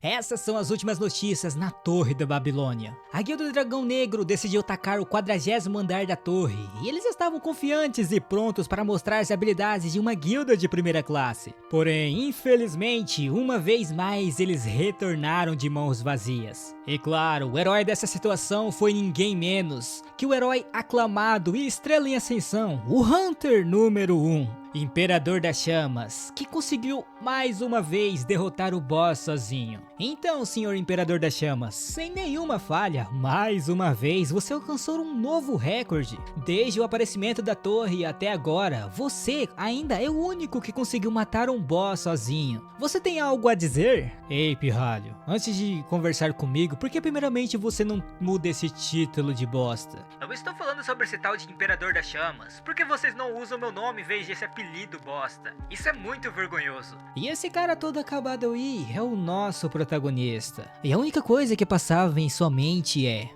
Essas são as últimas notícias na Torre da Babilônia. A Guilda do Dragão Negro decidiu atacar o 40º andar da torre, e eles estavam confiantes e prontos para mostrar as habilidades de uma guilda de primeira classe. Porém, infelizmente, uma vez mais eles retornaram de mãos vazias. E claro, o herói dessa situação foi ninguém menos que o herói aclamado e estrela em ascensão, o Hunter número 1. Imperador das Chamas, que conseguiu mais uma vez derrotar o boss sozinho. Então, senhor Imperador das Chamas, sem nenhuma falha, mais uma vez você alcançou um novo recorde. Desde o aparecimento da torre até agora, você ainda é o único que conseguiu matar um boss sozinho. Você tem algo a dizer? Ei, pirralho, antes de conversar comigo, por que primeiramente você não muda esse título de bosta? Eu estou falando sobre esse tal de Imperador das Chamas. Por que vocês não usam meu nome em vez desse apelido bosta? Isso é muito vergonhoso. E esse cara todo acabado aí é o nosso protagonista. E a única coisa que passava em sua mente é: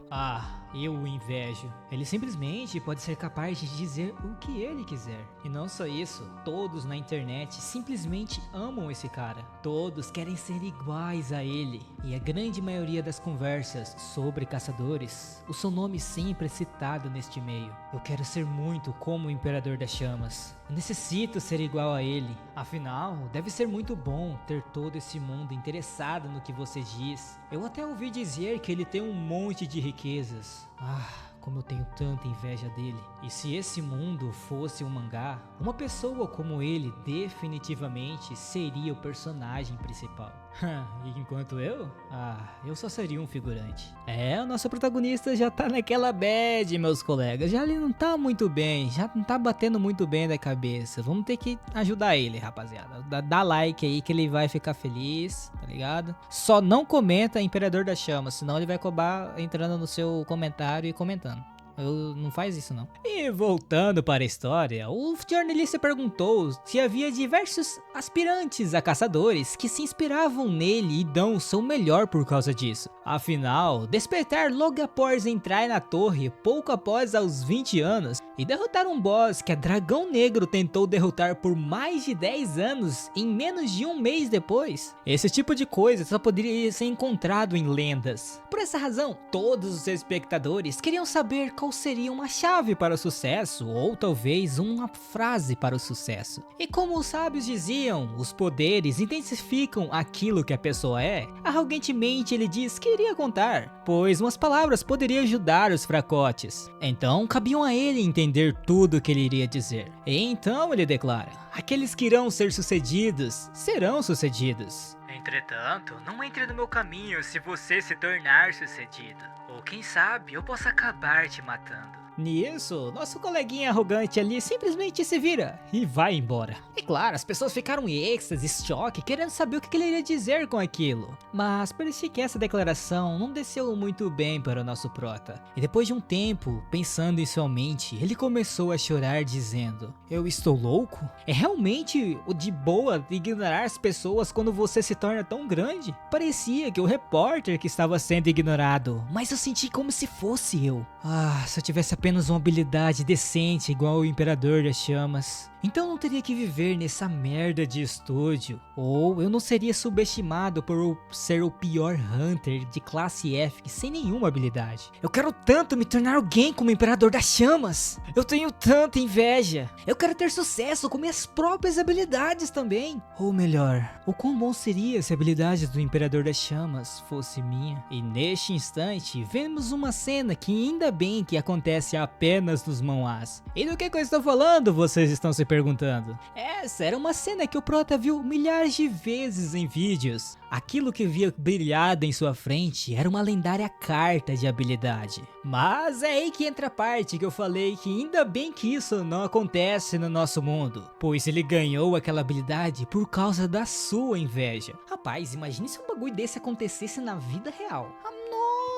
eu o invejo. Ele simplesmente pode ser capaz de dizer o que ele quiser. E não só isso, todos na internet simplesmente amam esse cara. Todos querem ser iguais a ele. E a grande maioria das conversas sobre caçadores, o seu nome sempre é citado neste meio. Eu quero ser muito como o Imperador das Chamas. Eu necessito ser igual a ele. Afinal, deve ser muito bom ter todo esse mundo interessado no que você diz. Eu até ouvi dizer que ele tem um monte de riquezas. Como eu tenho tanta inveja dele. E se esse mundo fosse um mangá, uma pessoa como ele definitivamente seria o personagem principal. E enquanto eu só seria um figurante. O nosso protagonista já tá naquela bad, meus colegas. Já ele não tá muito bem, já não tá batendo muito bem da cabeça. Vamos ter que ajudar ele, rapaziada. Dá like aí que ele vai ficar feliz, tá ligado? Só não comenta Imperador das Chamas, senão ele vai acabar entrando no seu comentário e comentando. Não faz isso não. E voltando para a história, o jornalista perguntou se havia diversos aspirantes a caçadores que se inspiravam nele e dão o seu melhor por causa disso. Afinal, despertar logo após entrar na torre, pouco após aos 20 anos, e derrotar um boss que a Dragão Negro tentou derrotar por mais de 10 anos em menos de um mês depois. Esse tipo de coisa só poderia ser encontrado em lendas. Por essa razão, todos os espectadores queriam saber qual seria uma chave para o sucesso, ou talvez uma frase para o sucesso. E como os sábios diziam, os poderes intensificam aquilo que a pessoa é, arrogantemente ele diz que iria contar, pois umas palavras poderiam ajudar os fracotes. Então cabiam a ele entender tudo o que ele iria dizer. E então ele declara: aqueles que irão ser sucedidos, serão sucedidos. Entretanto, não entre no meu caminho se você se tornar sucedido. Ou quem sabe eu possa acabar te matando. Nisso, nosso coleguinha arrogante ali simplesmente se vira e vai embora. E claro, as pessoas ficaram em êxtase, choque, querendo saber o que ele iria dizer com aquilo. Mas parecia que essa declaração não desceu muito bem para o nosso prota. E depois de um tempo, pensando em sua mente, ele começou a chorar dizendo: eu estou louco? É realmente o de boa ignorar as pessoas quando você se torna tão grande? Parecia que o repórter que estava sendo ignorado, mas eu senti como se fosse eu. Se eu tivesse apenas uma habilidade decente igual o Imperador das Chamas, então não teria que viver nessa merda de estúdio. Ou eu não seria subestimado por ser o pior Hunter de classe F sem nenhuma habilidade. Eu quero tanto me tornar alguém como o Imperador das Chamas. Eu tenho tanta inveja. Eu quero ter sucesso com minhas próprias habilidades também. Ou melhor, o quão bom seria se a habilidade do Imperador das Chamas fosse minha. E neste instante, vemos uma cena que ainda bem que acontece apenas nos manhwas. E do que eu estou falando, vocês estão se perguntando? Essa era uma cena que o prota viu milhares de vezes em vídeos. Aquilo que via brilhado em sua frente era uma lendária carta de habilidade. Mas é aí que entra a parte que eu falei que ainda bem que isso não acontece no nosso mundo, pois ele ganhou aquela habilidade por causa da sua inveja. Rapaz, imagine se um bagulho desse acontecesse na vida real.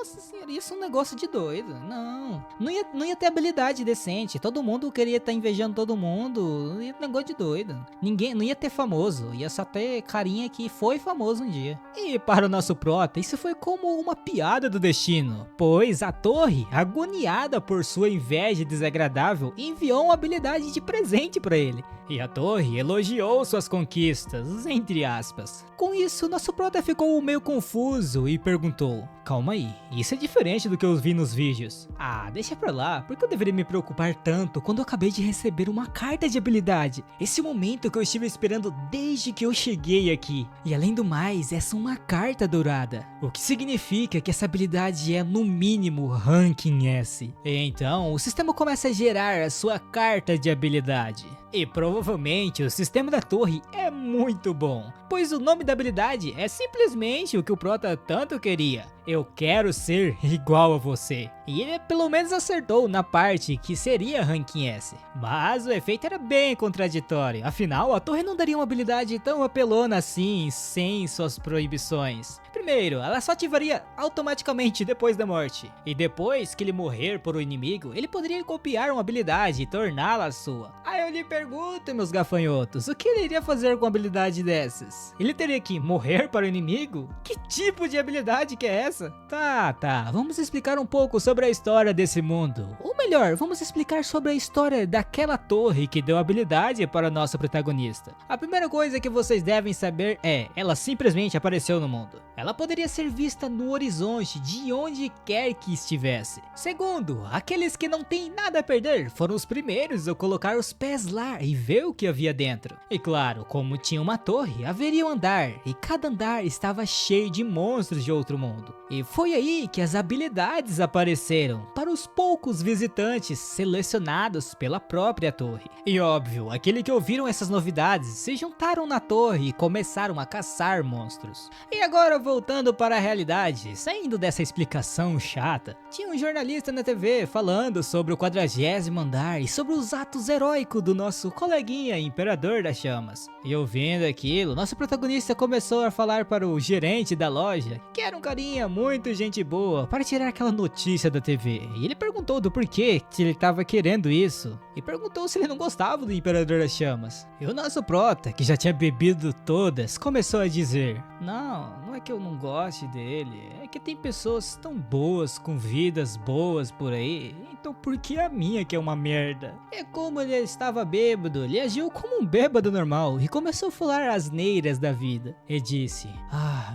Nossa senhora, isso é um negócio de doido. Não ia ter habilidade decente. Todo mundo queria estar invejando todo mundo. Não ia ter negócio de doido. Ninguém, não ia ter famoso. Ia só ter carinha que foi famoso um dia. E para o nosso prota, isso foi como uma piada do destino. Pois a torre, agoniada por sua inveja desagradável, enviou uma habilidade de presente para ele. E a torre elogiou suas conquistas, entre aspas. Com isso, nosso prota ficou meio confuso e perguntou: calma aí, isso é diferente do que eu vi nos vídeos. Ah, deixa pra lá, por que eu deveria me preocupar tanto quando eu acabei de receber uma carta de habilidade? Esse momento que eu estive esperando desde que eu cheguei aqui. E além do mais, essa é uma carta dourada, o que significa que essa habilidade é no mínimo ranking S. E então, o sistema começa a gerar a sua carta de habilidade. E provavelmente o sistema da torre é muito bom, pois o nome da habilidade é simplesmente o que o prota tanto queria: eu quero ser igual a você. E ele pelo menos acertou na parte que seria ranking S. Mas o efeito era bem contraditório, afinal a torre não daria uma habilidade tão apelona assim, sem suas proibições. Primeiro, ela só ativaria automaticamente depois da morte. E depois que ele morrer por um inimigo, ele poderia copiar uma habilidade e torná-la sua. Aí eu lhe pergunto, meus gafanhotos, o que ele iria fazer com uma habilidade dessas? Ele teria que morrer para o inimigo? Que tipo de habilidade que é essa? Tá, vamos explicar um pouco sobre a história desse mundo. Ou melhor, vamos explicar sobre a história daquela torre que deu habilidade para o nosso protagonista. A primeira coisa que vocês devem saber é: ela simplesmente apareceu no mundo. Ela poderia ser vista no horizonte de onde quer que estivesse. Segundo, aqueles que não têm nada a perder foram os primeiros a colocar os pés lá e ver o que havia dentro. E claro, como tinha uma torre, haveria um andar, e cada andar estava cheio de monstros de outro mundo. E foi aí que as habilidades apareceram para os poucos visitantes selecionados pela própria torre. E óbvio, aqueles que ouviram essas novidades se juntaram na torre e começaram a caçar monstros. E agora, voltando para a realidade, saindo dessa explicação chata, tinha um jornalista na TV falando sobre o 40º andar e sobre os atos heróicos do nosso coleguinha Imperador das Chamas. E ouvindo aquilo, nosso protagonista começou a falar para o gerente da loja, que era um carinha muito gente boa, para tirar aquela notícia da TV. E ele perguntou do porquê que ele estava querendo isso, e perguntou se ele não gostava do Imperador das Chamas. E o nosso prota, que já tinha bebido todas, começou a dizer: não é que eu não goste dele, é que tem pessoas tão boas, com vidas boas por aí, então por que a minha que é uma merda? É como ele estava bêbado, ele agiu como um bêbado normal e começou a falar asneiras da vida. E disse: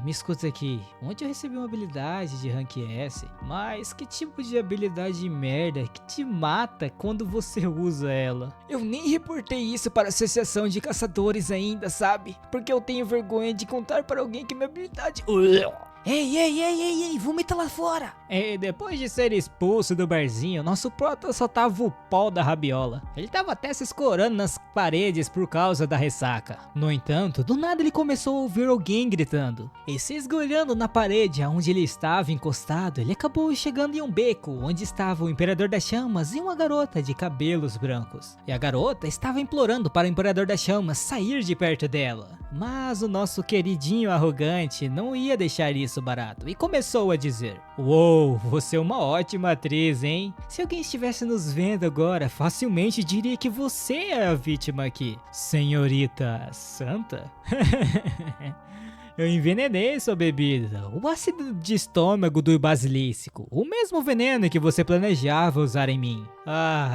me escuta aqui, ontem eu recebi uma habilidade de rank S, mas que tipo de habilidade de merda que te mata quando você usa ela? Eu nem reportei isso para a associação de caçadores ainda, sabe? Porque eu tenho vergonha de contar para alguém que minha habilidade... Ei, vomita lá fora! E depois de ser expulso do barzinho, nosso prota soltava o pó da rabiola. Ele tava até se escorando nas paredes por causa da ressaca. No entanto, do nada ele começou a ouvir alguém gritando. E se esgulhando na parede onde ele estava encostado, ele acabou chegando em um beco onde estava o Imperador das Chamas e uma garota de cabelos brancos. E a garota estava implorando para o Imperador das Chamas sair de perto dela. Mas o nosso queridinho arrogante não ia deixar isso barato e começou a dizer: uou, você é uma ótima atriz, hein? Se alguém estivesse nos vendo agora, facilmente diria que você é a vítima aqui, senhorita Santa. Eu envenenei sua bebida, o ácido de estômago do basilisco, o mesmo veneno que você planejava usar em mim.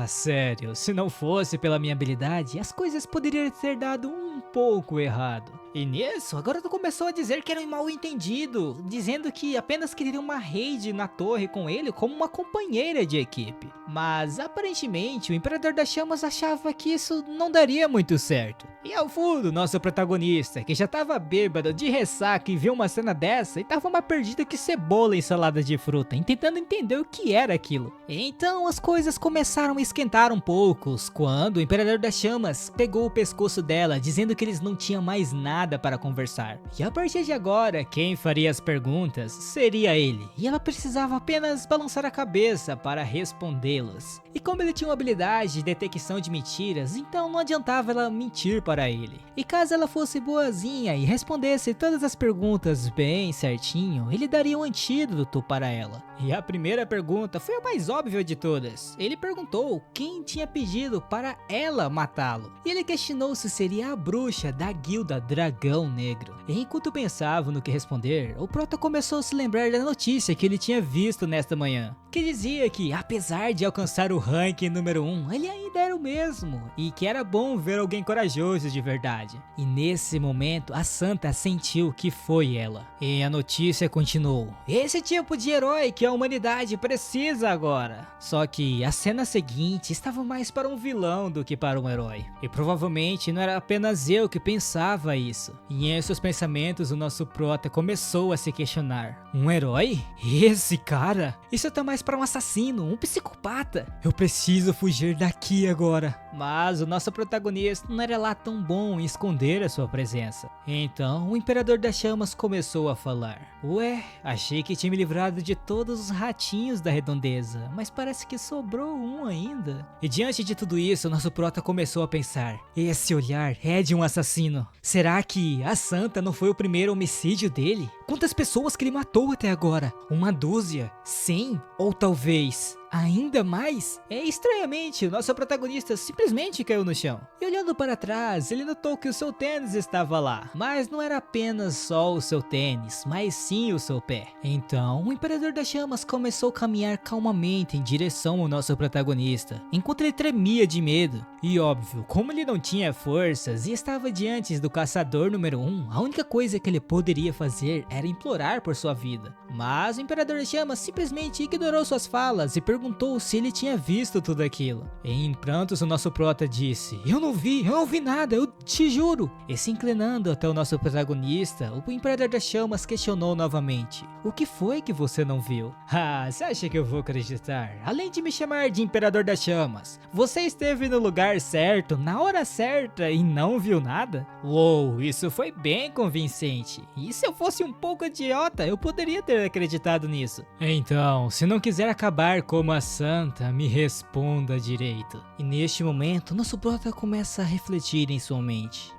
Sério, se não fosse pela minha habilidade, as coisas poderiam ter dado um pouco errado. E nisso, a garota começou a dizer que era um mal entendido, dizendo que apenas queria uma raid na torre com ele como uma companheira de equipe. Mas aparentemente o Imperador das Chamas achava que isso não daria muito certo. E ao fundo, nosso protagonista, que já tava bêbado de ressaca e viu uma cena dessa, e tava mais perdido que cebola em salada de fruta, tentando entender o que era aquilo. Então as coisas começaram a esquentar um pouco, quando o Imperador das Chamas pegou o pescoço dela, dizendo que eles não tinham mais nada nada para conversar. E a partir de agora, quem faria as perguntas seria ele, e ela precisava apenas balançar a cabeça para respondê-las. E como ele tinha uma habilidade de detecção de mentiras, então não adiantava ela mentir para ele. E caso ela fosse boazinha e respondesse todas as perguntas bem certinho, ele daria um antídoto para ela. E a primeira pergunta foi a mais óbvia de todas. Ele perguntou quem tinha pedido para ela matá-lo. E ele questionou se seria a bruxa da guilda Dragão Negro. E enquanto pensava no que responder, o prota começou a se lembrar da notícia que ele tinha visto nesta manhã, que dizia que apesar de alcançar o ranking número 1, ele ainda era o mesmo, e que era bom ver alguém corajoso de verdade. E nesse momento, a Santa sentiu que foi ela. E a notícia continuou: esse tipo de herói que a humanidade precisa agora. Só que a cena seguinte estava mais para um vilão do que para um herói. E provavelmente não era apenas eu que pensava isso. E em seus pensamentos o nosso prota começou a se questionar: um herói? Esse cara? Isso tá mais para um assassino, um psicopata. Eu preciso fugir daqui agora. Mas o nosso protagonista não era lá tão bom em esconder a sua presença. Então o Imperador das Chamas começou a falar: ué, achei que tinha me livrado de todos os ratinhos da redondeza, mas parece que sobrou um ainda. E diante de tudo isso, o nosso prota começou a pensar: esse olhar é de um assassino. Será que a Santa não foi o primeiro homicídio dele? Quantas pessoas que ele matou até agora? Uma dúzia? 100? Ou talvez ainda mais? Estranhamente, o nosso protagonista simplesmente caiu no chão. E olhando para trás, ele notou que o seu tênis estava lá. Mas não era apenas só o seu tênis, mas sim o seu pé. Então, o Imperador das Chamas começou a caminhar calmamente em direção ao nosso protagonista, enquanto ele tremia de medo. E óbvio, como ele não tinha forças e estava diante do caçador número 1, a única coisa que ele poderia fazer era implorar por sua vida. Mas o Imperador das Chamas simplesmente ignorou suas falas e perguntou se ele tinha visto tudo aquilo. Em prantos, o nosso prota disse: eu não vi nada, eu te juro. E se inclinando até o nosso protagonista, o Imperador das Chamas questionou novamente: o que foi que você não viu? Ah, você acha que eu vou acreditar? Além de me chamar de Imperador das Chamas, você esteve no lugar certo, na hora certa e não viu nada? Uou, isso foi bem convincente. E se eu fosse um pouco idiota, eu poderia ter acreditado nisso. Então, se não quiser acabar como a Santa, me responda direito. E neste momento, nosso prota começa a refletir em sua mente: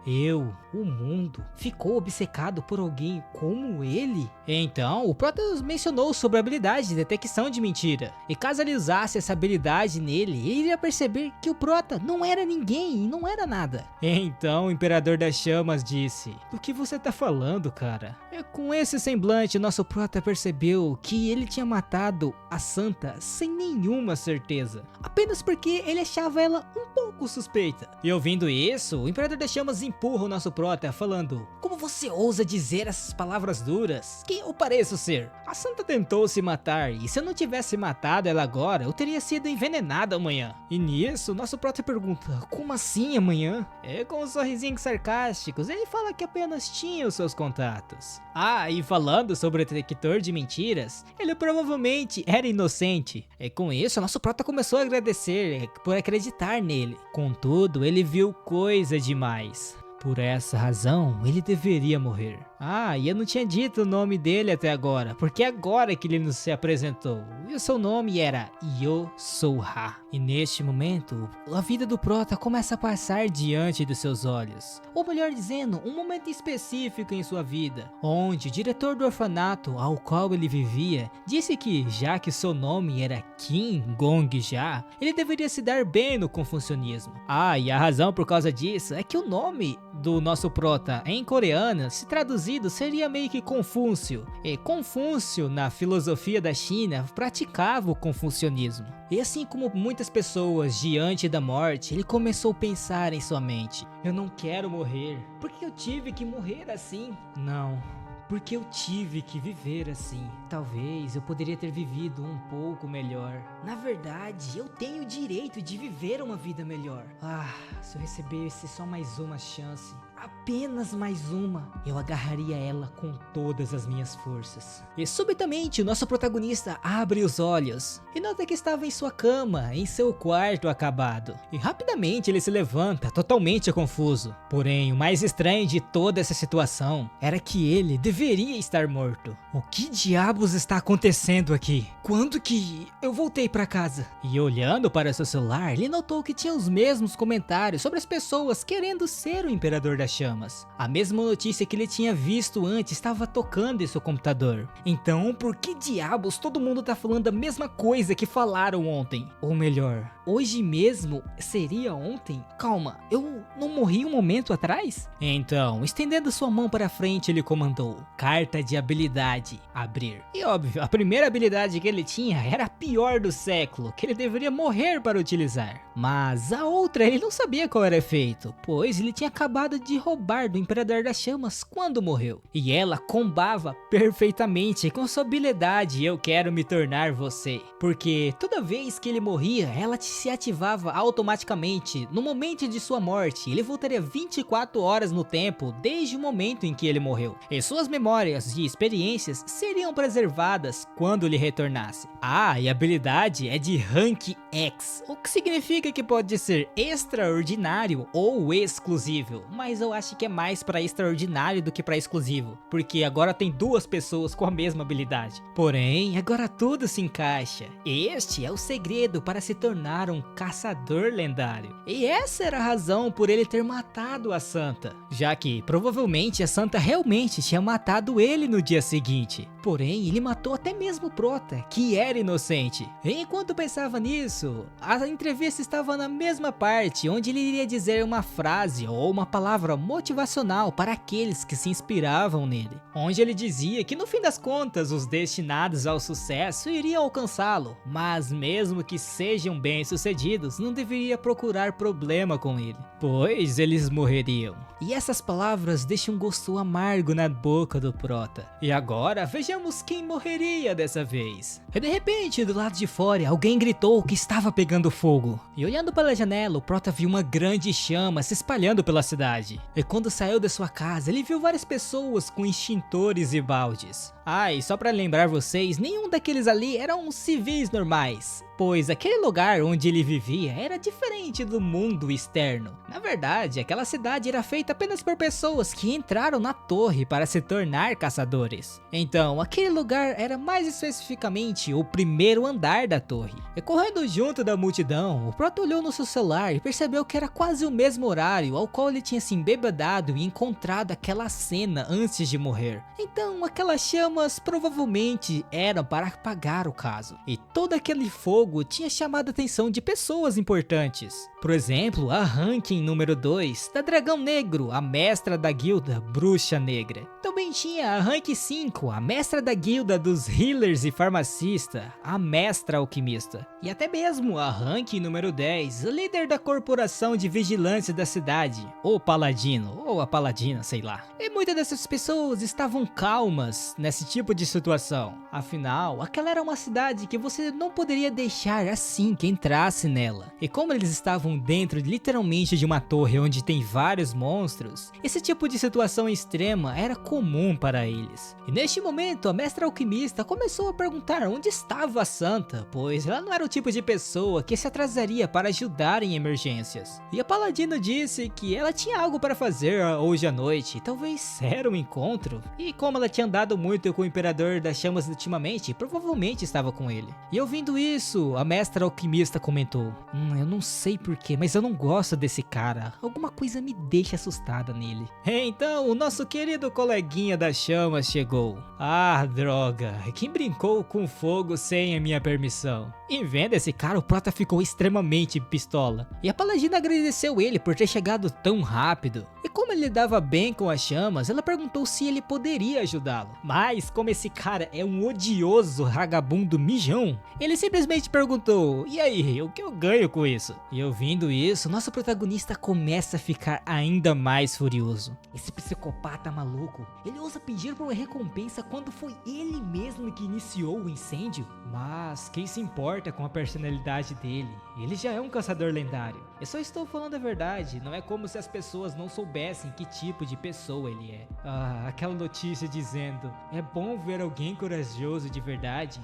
o mundo, ficou obcecado por alguém como ele? Então, o prota mencionou sobre a habilidade de detecção de mentira. E caso ele usasse essa habilidade nele, ele iria perceber que o prota não era ninguém e não era nada. Então, o Imperador das Chamas disse: do que você tá falando, cara? Com esse semblante, nosso prota percebeu que ele tinha matado a Santa sem nenhuma certeza, apenas porque ele achava ela um pouco suspeita. E ouvindo isso, o Imperador das Chamas empurra o nosso prota falando: como você ousa dizer essas palavras duras? Quem eu pareço ser? A Santa tentou se matar, e se eu não tivesse matado ela agora, eu teria sido envenenado amanhã. E nisso, nosso prota pergunta: como assim amanhã? Com um sorrisinho sarcástico, ele fala que apenas tinha os seus contatos. Ah, e falando sobre o detector de mentiras, ele provavelmente era inocente. E com isso, nosso prota começou a agradecer por acreditar nele. Contudo, ele viu coisa demais. Por essa razão, ele deveria morrer. Ah, e eu não tinha dito o nome dele até agora, porque agora que ele nos se apresentou. E o seu nome era Yosuha. E neste momento, a vida do prota começa a passar diante dos seus olhos. Ou melhor dizendo, um momento específico em sua vida, onde o diretor do orfanato ao qual ele vivia disse que, já que seu nome era Kim Gong-ja, ele deveria se dar bem no confucionismo. Ah, e a razão por causa disso é que o nome do nosso prota em coreano, se traduzido, seria meio que Confúcio. E Confúcio, na filosofia da China, praticava o confucionismo. E assim como muitas pessoas diante da morte, ele começou a pensar em sua mente: eu não quero morrer. Por que eu tive que morrer assim? Não, porque eu tive que viver assim. Talvez eu poderia ter vivido um pouco melhor. Na verdade, eu tenho o direito de viver uma vida melhor. Ah, se eu recebesse só mais uma chance. apenas mais uma, eu agarraria ela com todas as minhas forças. E subitamente o nosso protagonista abre os olhos e nota que estava em sua cama, em seu quarto acabado. E rapidamente ele se levanta, totalmente confuso. Porém, o mais estranho de toda essa situação era que ele deveria estar morto. O que diabos está acontecendo aqui? Quando que eu voltei para casa? E olhando para seu celular, ele notou que tinha os mesmos comentários sobre as pessoas querendo ser o Imperador das Chamas. A mesma notícia que ele tinha visto antes estava tocando em seu computador. Então, por que diabos todo mundo tá falando a mesma coisa que falaram ontem? Ou melhor, hoje mesmo seria ontem? Calma, eu não morri um momento atrás? Então, estendendo sua mão para frente, ele comandou: carta de habilidade, abrir. E óbvio, a primeira habilidade que ele tinha era a pior do século, que ele deveria morrer para utilizar. Mas a outra ele não sabia qual era o efeito, pois ele tinha acabado de roubar do Imperador das Chamas quando morreu. E ela combava perfeitamente com sua habilidade Eu Quero Me Tornar Você. Porque toda vez que ele morria, ela se ativava automaticamente no momento de sua morte. Ele voltaria 24 horas no tempo desde o momento em que ele morreu. E suas memórias e experiências seriam preservadas quando ele retornasse. Ah, e a habilidade é de Rank X, o que significa que pode ser extraordinário ou exclusivo, mas eu acho que é mais para extraordinário do que para exclusivo, porque agora tem duas pessoas com a mesma habilidade. Porém, agora tudo se encaixa. Este é o segredo para se tornar um caçador lendário. E essa era a razão por ele ter matado a Santa, já que provavelmente a Santa realmente tinha matado ele no dia seguinte. Porém, ele matou até mesmo o Prota, que era inocente. Enquanto pensava nisso, a entrevista estava na mesma parte, onde ele iria dizer uma frase ou uma palavra motivacional para aqueles que se inspiravam nele. Onde ele dizia que no fim das contas, os destinados ao sucesso iriam alcançá-lo, mas mesmo que sejam bem-sucedidos, não deveria procurar problema com ele, pois eles morreriam. E essas palavras deixam um gosto amargo na boca do Prota. E agora, vejamos quem morreria dessa vez. E de repente, do lado de fora, alguém gritou que estava pegando fogo. E olhando pela janela, o Prota viu uma grande chama se espalhando pela cidade. E quando saiu da sua casa, ele viu várias pessoas com extintores e baldes. Ah, e só pra lembrar vocês, nenhum daqueles ali eram civis normais, pois aquele lugar onde ele vivia era diferente do mundo externo. Na verdade, aquela cidade era feita apenas por pessoas que entraram na torre para se tornar caçadores. Então, aquele lugar era mais especificamente o primeiro andar da torre. E correndo junto da multidão, o Prota olhou no seu celular e percebeu que era quase o mesmo horário ao qual ele tinha se embebedado e encontrado aquela cena antes de morrer. Então, aquelas chamas provavelmente eram para apagar o caso. E todo aquele fogo tinha chamado a atenção de pessoas importantes. Por exemplo, a Ranking número 2 da Dragão Negro, a mestra da guilda Bruxa Negra. Também tinha a Rank 5, a mestra da guilda dos Healers e Farmacista, a mestra alquimista. E até mesmo a Ranking número 10, líder da corporação de vigilância da cidade, o Paladino, ou a Paladina, sei lá. E muitas dessas pessoas estavam calmas nesse tipo de situação. Afinal, aquela era uma cidade que você não poderia deixar assim que entrasse nela. E como eles estavam dentro literalmente de uma torre onde tem vários monstros, esse tipo de situação extrema era comum para eles. E neste momento, a mestra alquimista começou a perguntar onde estava a Santa, pois ela não era o tipo de pessoa que se atrasaria para ajudar em emergências. E a Paladino disse que ela tinha algo para fazer hoje à noite, talvez era um encontro. E como ela tinha andado muito com o Imperador das Chamas ultimamente, provavelmente estava com ele. E ouvindo isso, a mestra alquimista comentou: eu não sei porquê, mas eu não gosto desse cara. Alguma coisa me deixa assustada nele. Então, o nosso querido coleguinha das chamas chegou. Ah, droga, quem brincou com fogo sem a minha permissão? E vendo esse cara, o Prota ficou extremamente pistola. E a Paladina agradeceu ele por ter chegado tão rápido. E como ele lidava bem com as chamas, ela perguntou se ele poderia ajudá-lo. Mas como esse cara é um odioso vagabundo mijão, ele simplesmente perguntou: e aí, o que eu ganho com isso? E ouvindo isso, nosso protagonista começa a ficar ainda mais furioso. Esse psicopata maluco, ele ousa pedir por uma recompensa quando foi ele mesmo que iniciou o incêndio? Mas quem se importa com a personalidade dele? Ele já é um caçador lendário. Eu só estou falando a verdade, não é como se as pessoas não soubessem que tipo de pessoa ele é. Ah, aquela notícia dizendo, é bom ver alguém corajoso de verdade.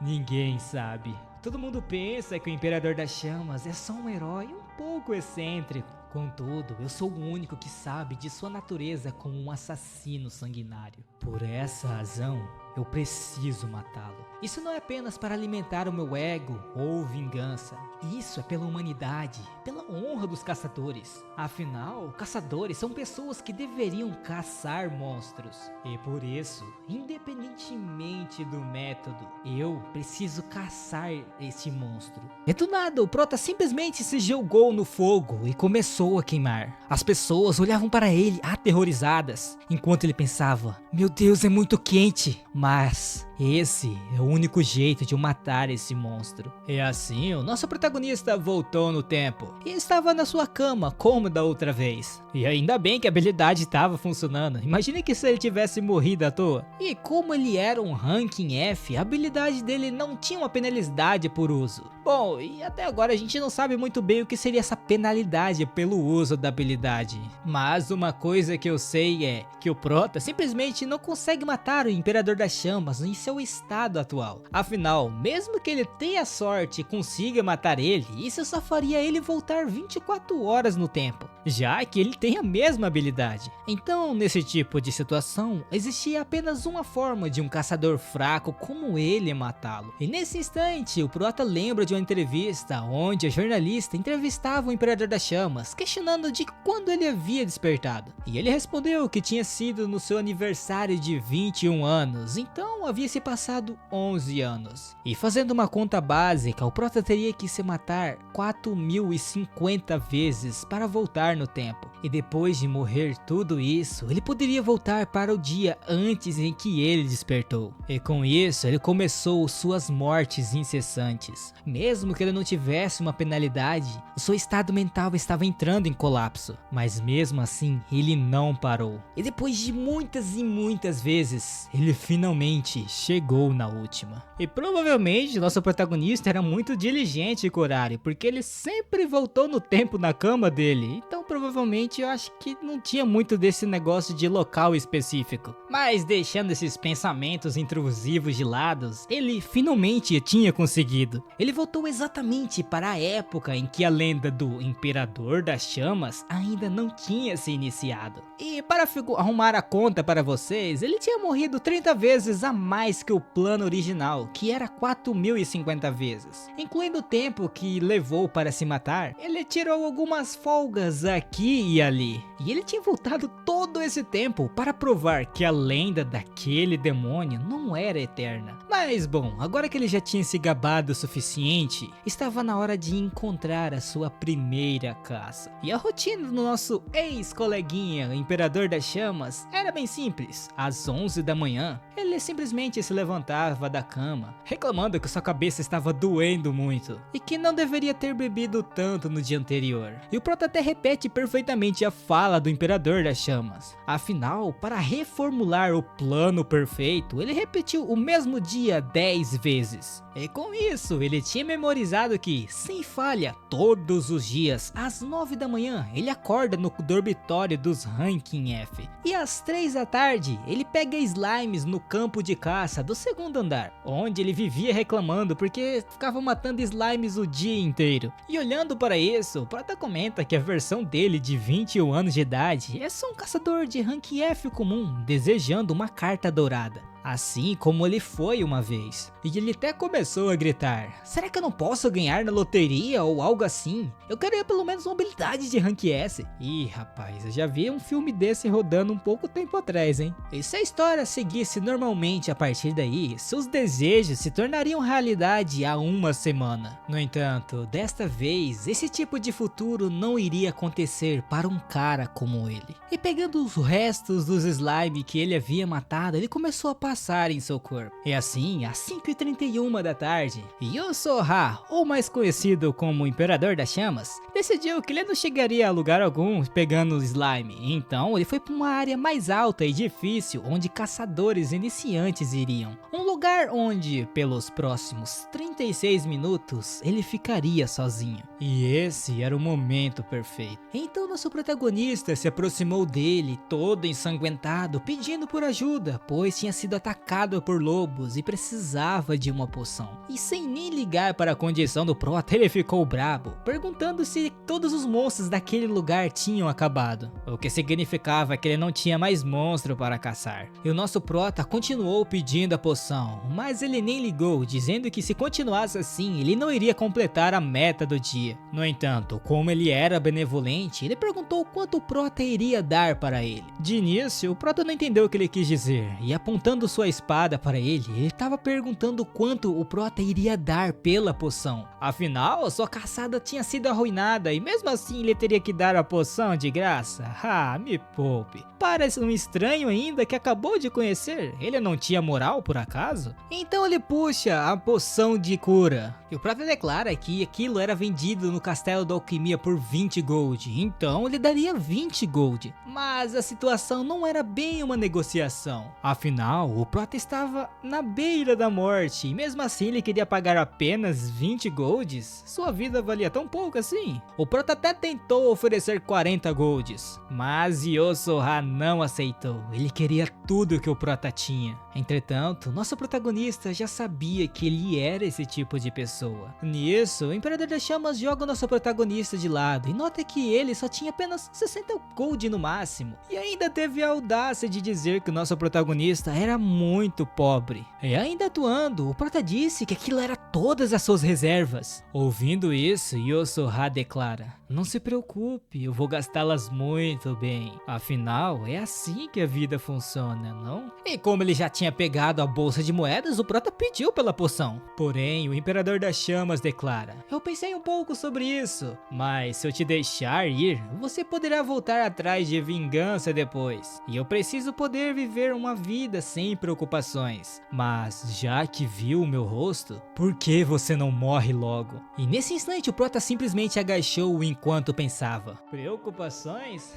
Ninguém sabe. Todo mundo pensa que o Imperador das Chamas é só um herói um pouco excêntrico. Contudo, eu sou o único que sabe de sua natureza como um assassino sanguinário. Por essa razão, eu preciso matá-lo. Isso não é apenas para alimentar o meu ego ou vingança. Isso é pela humanidade, pela honra dos caçadores. Afinal, caçadores são pessoas que deveriam caçar monstros. E por isso, independentemente do método, eu preciso caçar esse monstro. E do nada, o Prota simplesmente se jogou no fogo e começou a queimar. As pessoas olhavam para ele aterrorizadas, enquanto ele pensava, meu Deus, é muito quente. Mas esse é o único jeito de eu matar esse monstro. E assim, o nosso protagonista voltou no tempo e estava na sua cama como da outra vez. E ainda bem que a habilidade estava funcionando. Imagine que se ele tivesse morrido à toa. E como ele era um ranking F, a habilidade dele não tinha uma penalidade por uso. Bom, e até agora a gente não sabe muito bem o que seria essa penalidade pelo uso da habilidade. Mas uma coisa que eu sei é que o Prota simplesmente não consegue matar o Imperador das Chamas em seu estado atual. Afinal, mesmo que ele tenha sorte e consiga matar ele, isso só faria ele voltar 24 horas no tempo, já que ele tem a mesma habilidade. Então, nesse tipo de situação, existia apenas uma forma de um caçador fraco como ele matá-lo. E nesse instante, o Prota lembra de uma entrevista onde a jornalista entrevistava o Imperador das Chamas, questionando de quando ele havia despertado. E ele respondeu que tinha sido no seu aniversário de 21 anos, então havia se passado 11 anos. E fazendo uma conta básica, o Prota teria que se matar 4050 vezes para voltar no tempo. E depois de morrer tudo isso, ele poderia voltar para o dia antes em que ele despertou. E com isso, ele começou suas mortes incessantes. Mesmo que ele não tivesse uma penalidade, o seu estado mental estava entrando em colapso. Mas mesmo assim, ele não parou. E depois de muitas e muitas vezes, ele finalmente chegou na última. E provavelmente nosso protagonista era muito diligente e coragem, porque ele sempre voltou no tempo na cama dele. Então provavelmente eu acho que não tinha muito desse negócio de local específico. Mas deixando esses pensamentos intrusivos de lado, ele finalmente tinha conseguido. Ele voltou exatamente para a época em que a lenda do Imperador das Chamas ainda não tinha se iniciado. E para arrumar a conta para vocês, ele tinha morrido 30 vezes a mais que o plano original, que era 4050 vezes. Incluindo o tempo que levou para se matar, ele tirou algumas folgas aqui e ali. E ele tinha voltado todo esse tempo para provar que a lenda daquele demônio não era eterna. Mas bom, agora que ele já tinha se gabado o suficiente, estava na hora de encontrar a sua primeira caça. E a rotina do nosso ex-coleguinha, o Imperador das Chamas, era bem simples. Às 11 da manhã, ele simplesmente se levantava da cama, reclamando que sua cabeça estava doendo muito e que não deveria ter bebido tanto no dia anterior. E o Prota até repete perfeitamente a fala do Imperador das Chamas. Afinal, para reformular o plano perfeito, ele repetiu o mesmo dia 10 vezes. E com isso, ele tinha memorizado que, sem falha, todos os dias, às 9 da manhã, ele acorda no dormitório dos Ranking F. E às 3 da tarde, ele pega slimes no campo de caça do segundo andar, onde ele vivia reclamando porque ficava matando slimes o dia inteiro. E olhando para isso, o Prota comenta que a versão dele de 21 anos de idade é só um caçador de Ranking F comum, desejando uma carta dourada. Assim como ele foi uma vez. E ele até começou a gritar, será que eu não posso ganhar na loteria ou algo assim? Eu queria pelo menos uma habilidade de Rank S. Ih rapaz, eu já vi um filme desse rodando um pouco tempo atrás, hein? E se a história seguisse normalmente a partir daí, seus desejos se tornariam realidade há uma semana. No entanto, desta vez, esse tipo de futuro não iria acontecer para um cara como ele. E pegando os restos dos slime que ele havia matado, ele começou a passar em seu corpo. E assim, às 5h31 da tarde, Yosoha, ou mais conhecido como Imperador das Chamas, decidiu que ele não chegaria a lugar algum pegando o slime. Então ele foi para uma área mais alta e difícil onde caçadores iniciantes iriam. Um lugar onde, pelos próximos 36 minutos, ele ficaria sozinho. E esse era o momento perfeito. Então nosso protagonista se aproximou dele, todo ensanguentado, pedindo por ajuda, pois tinha sido atacado por lobos e precisava de uma poção. E sem nem ligar para a condição do prota, ele ficou brabo, perguntando se todos os monstros daquele lugar tinham acabado, o que significava que ele não tinha mais monstro para caçar. E o nosso prota continuou pedindo a poção, mas ele nem ligou, dizendo que se continuasse assim, ele não iria completar a meta do dia. No entanto, como ele era benevolente, ele perguntou quanto o prota iria dar para ele. De início, o prota não entendeu o que ele quis dizer, e apontando sua espada para ele estava perguntando quanto o prota iria dar pela poção. Afinal, sua caçada tinha sido arruinada e mesmo assim ele teria que dar a poção de graça? Ah, me poupe. Parece um estranho ainda que acabou de conhecer. Ele não tinha moral por acaso? Então ele puxa a poção de cura. E o prota declara que aquilo era vendido no castelo da alquimia por 20 gold. Então ele daria 20 gold. Mas a situação não era bem uma negociação. Afinal, o prota estava na beira da morte. E mesmo assim ele queria pagar apenas 20 golds. Sua vida valia tão pouco assim. O prota até tentou oferecer 40 golds. Mas Yosoha não aceitou. Ele queria tudo que o prota tinha. Entretanto, nosso protagonista já sabia que ele era esse tipo de pessoa. Nisso, o Imperador das Chamas joga o nosso protagonista de lado e nota que ele só tinha apenas 60 gold no máximo. E ainda teve a audácia de dizer que o nosso protagonista era muito pobre. E ainda atuando, o prota disse que aquilo era todas as suas reservas. Ouvindo isso, Yosoha declara: "Não se preocupe, eu vou gastá-las muito bem. Afinal, é assim que a vida funciona, não?" E como ele já tinha pegado a bolsa de moedas, o prota pediu pela poção. Porém, o Imperador das Chamas declara: "Eu pensei um pouco sobre isso, mas se eu te deixar ir, você poderá voltar atrás de vingança depois. E eu preciso poder viver uma vida sem preocupações. Mas já que viu o meu rosto, por que você não morre logo?" E nesse instante o prota simplesmente agachou enquanto pensava: "Preocupações?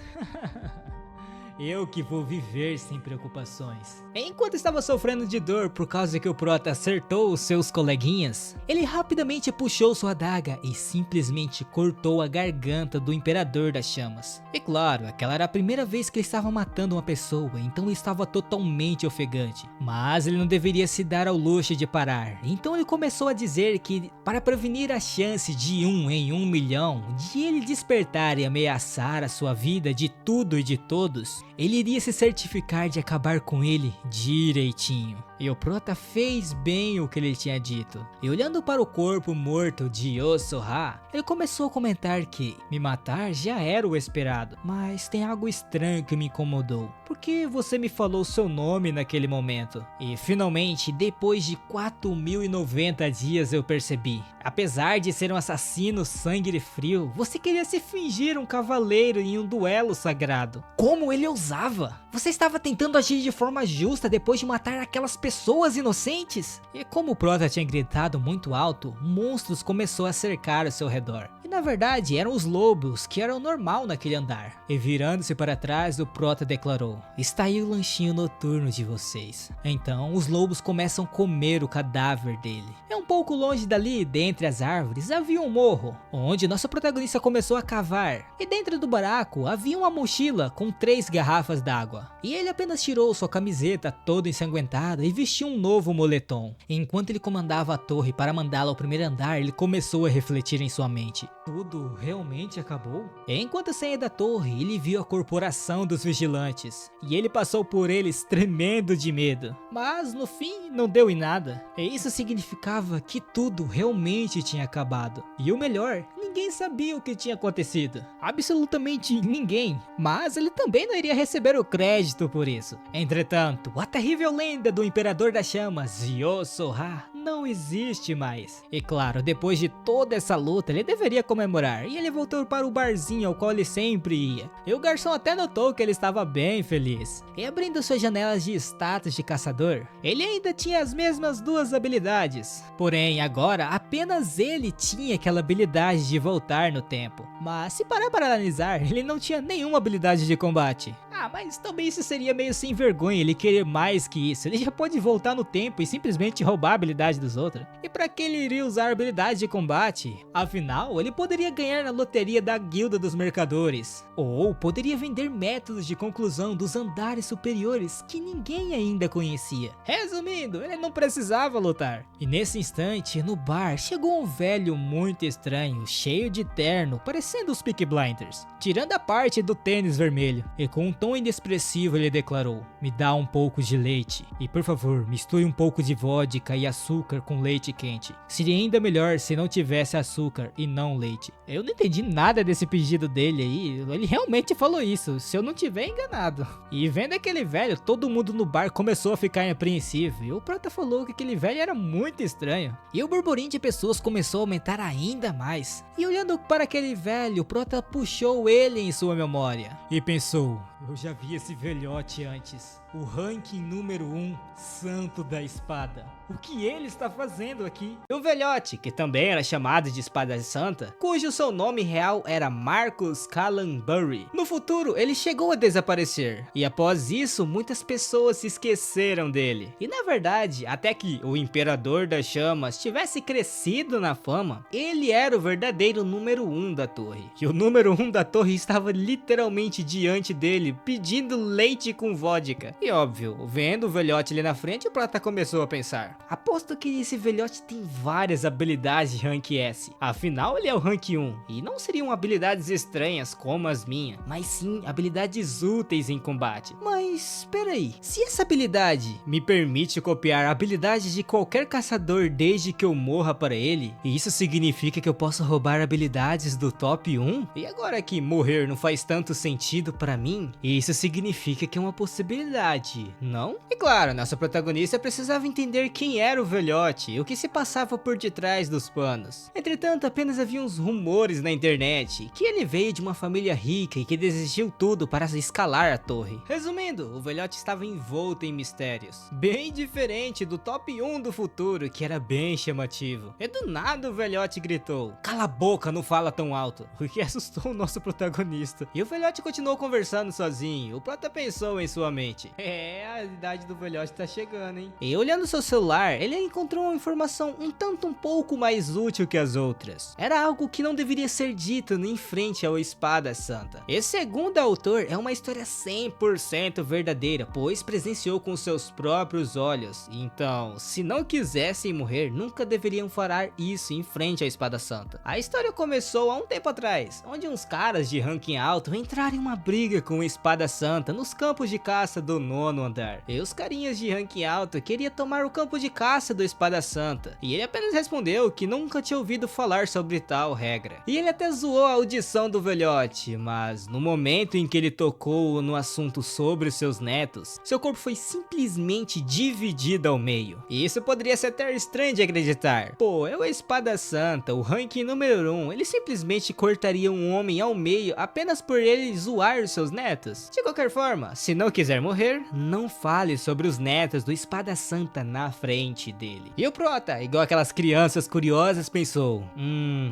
Eu que vou viver sem preocupações." Enquanto estava sofrendo de dor por causa que o prota acertou os seus coleguinhas, ele rapidamente puxou sua adaga e simplesmente cortou a garganta do Imperador das Chamas. E claro, aquela era a primeira vez que ele estava matando uma pessoa, então ele estava totalmente ofegante. Mas ele não deveria se dar ao luxo de parar, então ele começou a dizer que para prevenir a chance de 1 em 1 milhão de ele despertar e ameaçar a sua vida de tudo e de todos, ele iria se certificar de acabar com ele direitinho. E o prota fez bem o que ele tinha dito. E olhando para o corpo morto de Yosoha, ele começou a comentar que me matar já era o esperado, mas tem algo estranho que me incomodou. Por que você me falou seu nome naquele momento? E finalmente, depois de 4090 dias eu percebi. Apesar de ser um assassino sangue frio, você queria se fingir um cavaleiro em um duelo sagrado. Como ele ousava? Você estava tentando agir de forma justa depois de matar aquelas pessoas inocentes? E como o prota tinha gritado muito alto, monstros começou a cercar ao seu redor. E na verdade eram os lobos, que eram normal naquele andar. E virando-se para trás, o prota declarou: "Está aí o lanchinho noturno de vocês." Então os lobos começam a comer o cadáver dele. É um pouco longe dali, dentre as árvores, havia um morro, onde nosso protagonista começou a cavar. E dentro do buraco havia uma mochila com 3 garrafas d'água. E ele apenas tirou sua camiseta toda ensanguentada e vestiu um novo moletom. Enquanto ele comandava a torre para mandá-la ao primeiro andar, ele começou a refletir em sua mente: tudo realmente acabou? Enquanto saía da torre, ele viu a corporação dos vigilantes. E ele passou por eles tremendo de medo. Mas no fim não deu em nada. E isso significava que tudo realmente tinha acabado. E o melhor, ninguém sabia o que tinha acontecido. Absolutamente ninguém. Mas ele também não iria receber o crédito por isso. Entretanto, a terrível lenda do Imperador das Chamas, Yosoha, não existe mais. E claro, depois de toda essa luta, ele deveria comemorar. E ele voltou para o barzinho ao qual ele sempre ia. E o garçom até notou que ele estava bem feliz. E abrindo suas janelas de status de caçador, ele ainda tinha as mesmas 2 habilidades. Porém, agora apenas ele tinha aquela habilidade de voltar no tempo. Mas se parar para analisar, ele não tinha nenhuma habilidade de combate. Mas também isso seria meio sem vergonha, ele querer mais que isso. Ele já pode voltar no tempo e simplesmente roubar a habilidade dos outros. E pra que ele iria usar a habilidade de combate? Afinal, ele poderia ganhar na loteria da Guilda dos Mercadores. Ou poderia vender métodos de conclusão dos andares superiores que ninguém ainda conhecia. Resumindo, ele não precisava lutar. E nesse instante, no bar, chegou um velho muito estranho, cheio de terno, parecendo os Peaky Blinders, tirando a parte do tênis vermelho. E com um tom inexpressivo ele declarou: "Me dá um pouco de leite. E por favor, misture um pouco de vodka e açúcar com leite quente. Seria ainda melhor se não tivesse açúcar e não leite." Eu não entendi nada desse pedido dele aí. Ele realmente falou isso, se eu não tiver enganado. E vendo aquele velho, todo mundo no bar começou a ficar apreensivo. E o Prota falou que aquele velho era muito estranho. E o burburinho de pessoas começou a aumentar ainda mais. E olhando para aquele velho, o Prota puxou ele em sua memória. E pensou: eu já vi esse velhote antes. O ranking número 1, Santo da Espada. O que ele está fazendo aqui? E o velhote, que também era chamado de Espada Santa, cujo seu nome real era Marcus Callanbury. No futuro, ele chegou a desaparecer. E após isso, muitas pessoas se esqueceram dele. E na verdade, até que o Imperador das Chamas tivesse crescido na fama, ele era o verdadeiro número 1 da torre. E o número 1 da torre estava literalmente diante dele, pedindo leite com vodka. E óbvio, vendo o velhote ali na frente, o Prota começou a pensar: aposto que esse velhote tem várias habilidades de rank S. Afinal, ele é o rank 1. E não seriam habilidades estranhas como as minhas, mas sim habilidades úteis em combate. Mas, peraí, se essa habilidade me permite copiar habilidades de qualquer caçador desde que eu morra para ele, e isso significa que eu posso roubar habilidades do top 1? E agora que morrer não faz tanto sentido para mim, isso significa que é uma possibilidade, não? E claro, nossa protagonista precisava entender quem era o velhote e o que se passava por detrás dos panos. Entretanto, apenas havia uns rumores na internet que ele veio de uma família rica e que desistiu tudo para escalar a torre. Resumindo, o velhote estava envolto em mistérios, bem diferente do top 1 do futuro, que era bem chamativo. E do nada o velhote gritou: "Cala a boca, não fala tão alto", o que assustou o nosso protagonista. E o velhote continuou conversando sozinho. O Prota pensou em sua mente: a idade do velhote tá chegando, hein? E olhando seu celular, ele encontrou uma informação um pouco mais útil que as outras. Era algo que não deveria ser dito em frente ao Espada Santa. E segundo o autor, é uma história 100% verdadeira, pois presenciou com seus próprios olhos. Então, se não quisessem morrer, nunca deveriam falar isso em frente à Espada Santa. A história começou há um tempo atrás, onde uns caras de ranking alto entraram em uma briga com a Espada Santa nos campos de caça do 9º andar. E os carinhas de ranking alto queriam tomar o campo de caça do Espada Santa. E ele apenas respondeu que nunca tinha ouvido falar sobre tal regra. E ele até zoou a audição do velhote, mas no momento em que ele tocou no assunto sobre os seus netos, seu corpo foi simplesmente dividido ao meio. E isso poderia ser até estranho de acreditar. Pô, é o Espada Santa, o ranking número 1, ele simplesmente cortaria um homem ao meio apenas por ele zoar os seus netos? De qualquer forma, se não quiser morrer, não fale sobre os netos do Espada Santa na frente dele. E o Prota, igual aquelas crianças curiosas, pensou: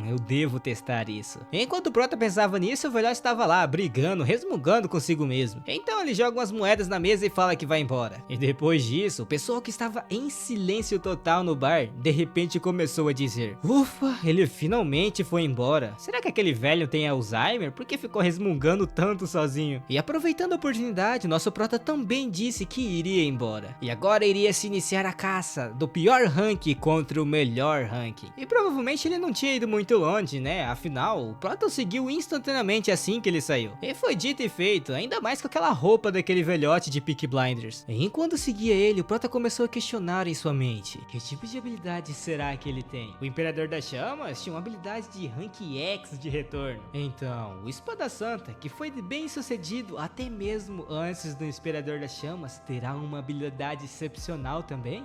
eu devo testar isso. Enquanto o Prota pensava nisso, o velhote estava lá, brigando, resmungando consigo mesmo. Então ele joga umas moedas na mesa e fala que vai embora. E depois disso, o pessoal que estava em silêncio total no bar, de repente começou a dizer: ufa, ele finalmente foi embora. Será que aquele velho tem Alzheimer? Por que ficou resmungando tanto sozinho? E aproveitando a oportunidade, nosso Prota também disse que iria embora. E agora iria se iniciar a caça do pior ranking contra o melhor ranking. E provavelmente ele não tinha ido muito longe, né? Afinal, o Prota o seguiu instantaneamente assim que ele saiu. E foi dito e feito, ainda mais com aquela roupa daquele velhote de Peaky Blinders. E enquanto seguia ele, o Prota começou a questionar em sua mente: que tipo de habilidade será que ele tem? O Imperador das Chamas tinha uma habilidade de rank X de retorno. Então, o Espada Santa, que foi bem sucedido até mesmo antes do Imperador das Chamas, terá uma habilidade excepcional também?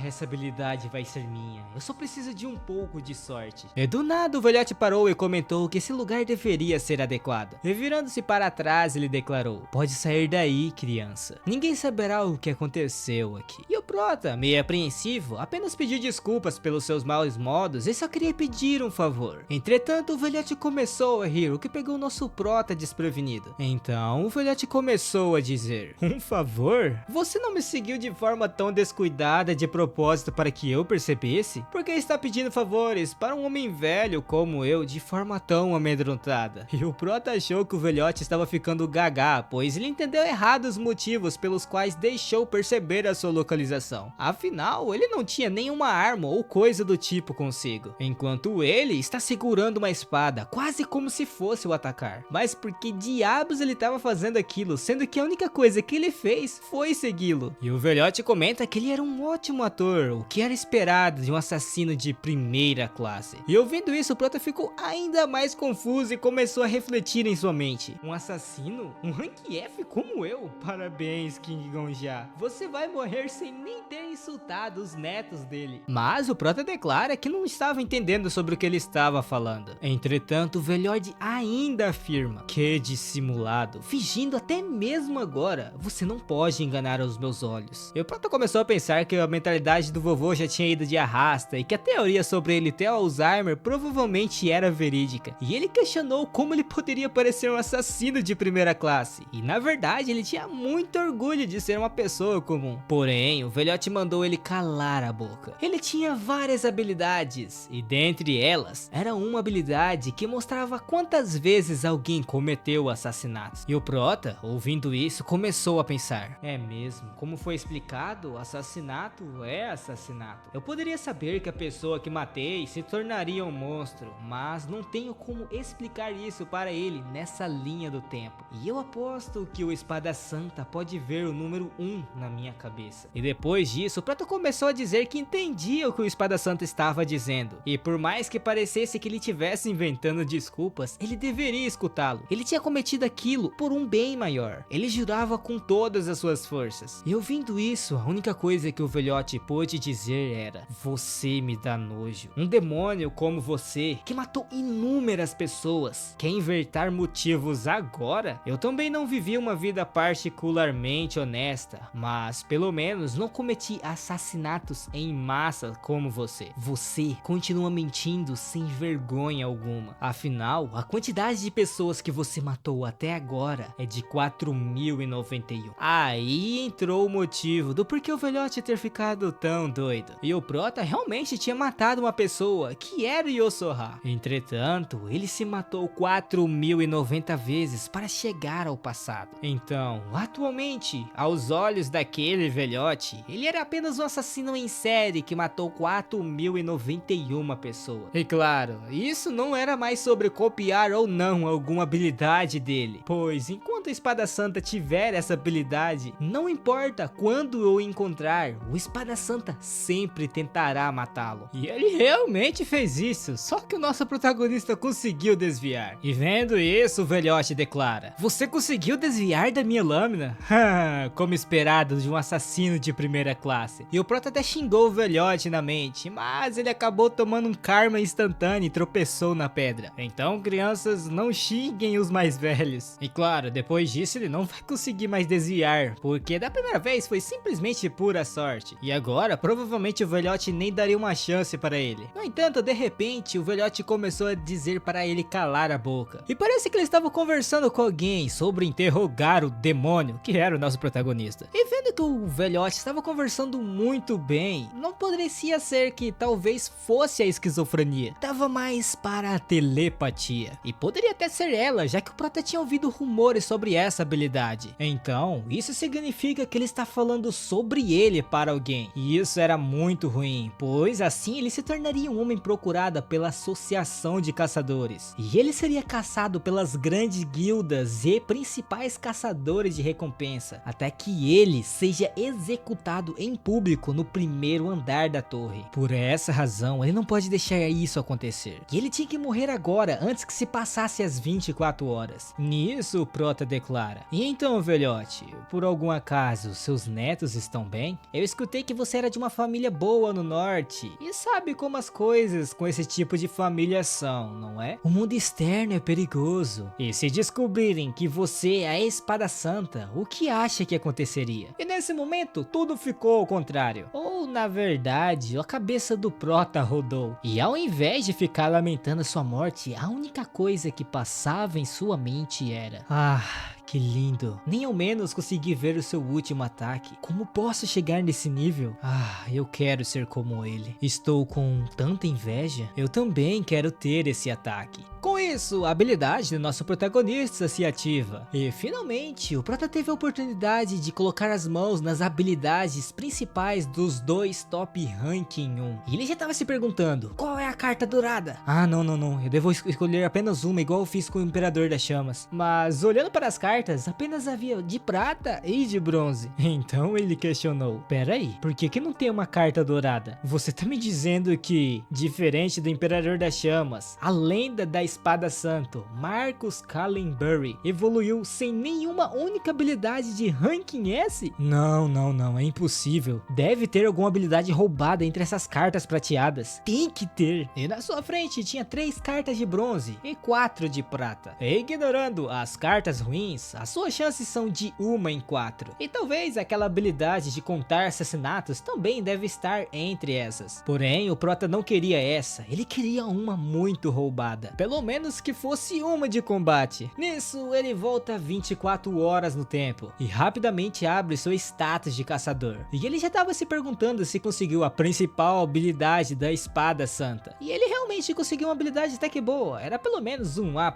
Essa habilidade vai ser minha. Eu só preciso de um pouco de sorte. E do nada o velhote parou e comentou que esse lugar deveria ser adequado. E virando-se para trás, ele declarou: pode sair daí, criança. Ninguém saberá o que aconteceu aqui. E o Prota, meio apreensivo, apenas pediu desculpas pelos seus maus modos e só queria pedir um favor. Entretanto, o velhote começou a rir, o que pegou o nosso Prota desprevenido. Então, o velhote começou a dizer: um favor? Você não me seguiu de forma tão descuidada de propósito para que eu percebesse? Por que está pedindo favores para um homem velho como eu de forma tão amedrontada? E o prota achou que o velhote estava ficando gaga, pois ele entendeu errado os motivos pelos quais deixou perceber a sua localização. Afinal, ele não tinha nenhuma arma ou coisa do tipo consigo, enquanto ele está segurando uma espada, quase como se fosse o atacar. Mas por que diabos ele estava fazendo aquilo, sendo que a única coisa que ele fez foi segui-lo? E o velhote comenta que ele era um ótimo ator, o que era esperado de um assassino de primeira classe. E ouvindo isso, o prota ficou ainda mais confuso e começou a refletir em sua mente. Um assassino? Um rank F como eu? Parabéns, King Gonja. Você vai morrer sem nem ter insultado os netos dele. Mas o prota declara que não estava entendendo sobre o que ele estava falando. Entretanto, o velhote ainda afirma: que dissimulado, fingindo até mesmo agora. Você não pode enganar os meus olhos. E o prota começou a pensar que a mentalidade do vovô já tinha ido de arrasta e que a teoria sobre ele ter Alzheimer provavelmente era verídica. E ele questionou como ele poderia parecer um assassino de primeira classe. E na verdade ele tinha muito orgulho de ser uma pessoa comum. Porém, o velhote mandou ele calar a boca. Ele tinha várias habilidades, e dentre elas, era uma habilidade que mostrava quantas vezes alguém cometeu assassinatos. E o prota, ouvindo isso, começou a pensar: é mesmo, como foi explicado, assassinato é assassinato. Eu poderia saber que a pessoa que matei se tornaria um monstro, mas não tenho como explicar isso para ele nessa linha do tempo. E eu aposto que o Espada Santa pode ver o número 1 na minha cabeça. E depois disso, o prota começou a dizer que entendia o que o Espada Santa estava dizendo. E por mais que parecesse que ele estivesse inventando desculpas, ele deveria escutá-lo. Ele tinha cometido aquilo por um bem maior. Ele jurava com todas as suas forças. E ouvindo isso, a única coisa que o velhote pôde dizer era: você me dá nojo. Um demônio como você, que matou inúmeras pessoas, quer inventar motivos agora? Eu também não vivi uma vida particularmente honesta, mas pelo menos não cometi assassinatos em massa como você. Você continua mentindo sem vergonha alguma. Afinal, a quantidade de pessoas que você matou até agora é de 4.091. Aí entrou o motivo do porquê o velhote ter ficado tão doido. E o prota realmente tinha matado uma pessoa, que era o Yosoha. Entretanto, ele se matou 4.090 vezes para chegar ao passado. Então, atualmente, aos olhos daquele velhote, ele era apenas um assassino em série que matou 4.091 pessoas. E claro, isso não era mais sobre copiar ou não alguma habilidade dele, pois enquanto a Espada Santa tiver essa habilidade, não importa quando eu encontrar, o Espada Santa sempre tentará matá-lo. E ele realmente fez isso, só que o nosso protagonista conseguiu desviar. E vendo isso, o velhote declara: você conseguiu desviar da minha lâmina? Como esperado de um assassino de primeira classe. E o prota até xingou o velhote na mente, mas ele acabou tomando um karma instantâneo e tropeçou na pedra. Então, crianças, não xinguem os mais velhos. E claro, depois disso ele não vai conseguir mais desviar, porque da primeira vez foi simplesmente pura sorte. E agora, provavelmente o velhote nem daria uma chance para ele. No entanto, de repente, o velhote começou a dizer para ele calar a boca. E parece que ele estava conversando com alguém sobre interrogar o demônio, que era o nosso protagonista. E vendo que o velhote estava conversando muito bem, não poderia ser que talvez fosse a esquizofrenia. Tava mais para a telepatia. E poderia até ser ela, já que o prota tinha ouvido rumores sobre essa habilidade. Então, isso significa que ele está falando sobre ele para alguém. E isso era muito ruim, pois assim ele se tornaria um homem procurado pela associação de caçadores. E ele seria caçado pelas grandes guildas e principais caçadores de recompensa, até que ele seja executado em público no primeiro andar da torre. Por essa razão, ele não pode deixar isso acontecer. E ele tinha que morrer agora, antes que se passasse as 24 horas. Nisso, o prota declara: e então, velhote, por algum acaso, seus netos estão bem? Eu escutei que você era de uma família boa no norte, e sabe como as coisas com esse tipo de família são, não é? O mundo externo é perigoso, e se descobrirem que você é a Espada Santa, o que acha que aconteceria? E nesse momento, tudo ficou ao contrário. Ou, na verdade, a cabeça do prota rodou, e ao invés de ficar lamentando sua morte, a única coisa que passava em sua mente era: que lindo. Nem ao menos consegui ver o seu último ataque. Como posso chegar nesse nível? Ah, eu quero ser como ele. Estou com tanta inveja. Eu também quero ter esse ataque. Com isso, a habilidade do nosso protagonista se ativa. E finalmente, o prota teve a oportunidade de colocar as mãos nas habilidades principais dos dois top ranking 1. E ele já estava se perguntando, qual é a carta dourada? Ah, não, eu devo escolher apenas uma, igual eu fiz com o Imperador das Chamas. Mas olhando para as cartas, apenas havia de prata e de bronze. Então ele questionou, pera aí, por que não tem uma carta dourada? Você tá me dizendo que, diferente do Imperador das Chamas, a lenda da Espada Santo, Marcus Callenberry, evoluiu sem nenhuma única habilidade de ranking S? Não, é impossível. Deve ter alguma habilidade roubada entre essas cartas prateadas. Tem que ter. E na sua frente tinha 3 cartas de bronze e 4 de prata. E ignorando as cartas ruins, as suas chances são de 1 em 4. E talvez aquela habilidade de contar assassinatos também deve estar entre essas. Porém, o prota não queria essa, ele queria uma muito roubada. Pelo menos que fosse uma de combate. Nisso, ele volta 24 horas no tempo e rapidamente abre seu status de caçador. E ele já estava se perguntando se conseguiu a principal habilidade da Espada Santa. E ele realmente conseguiu uma habilidade até que boa, era pelo menos um A+.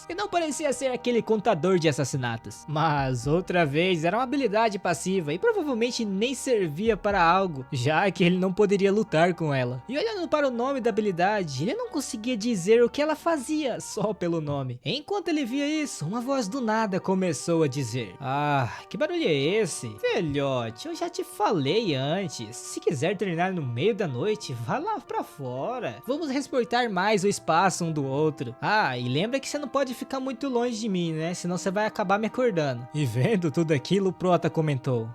E não parecia ser aquele contador de assassinatos. Mas outra vez era uma habilidade passiva e provavelmente nem servia para algo, já que ele não poderia lutar com ela. E olhando para o nome da habilidade, ele não conseguia dizer o que ela fazia só pelo nome. Enquanto ele via isso, uma voz do nada começou a dizer, ah, que barulho é esse? Velhote, eu já te falei antes, se quiser treinar no meio da noite, vá lá pra fora. Vamos respeitar mais o espaço um do outro. Ah, e lembra que você não pode ficar muito longe de mim, né? Senão você vai acabar me acordando. E vendo tudo aquilo, o prota comentou,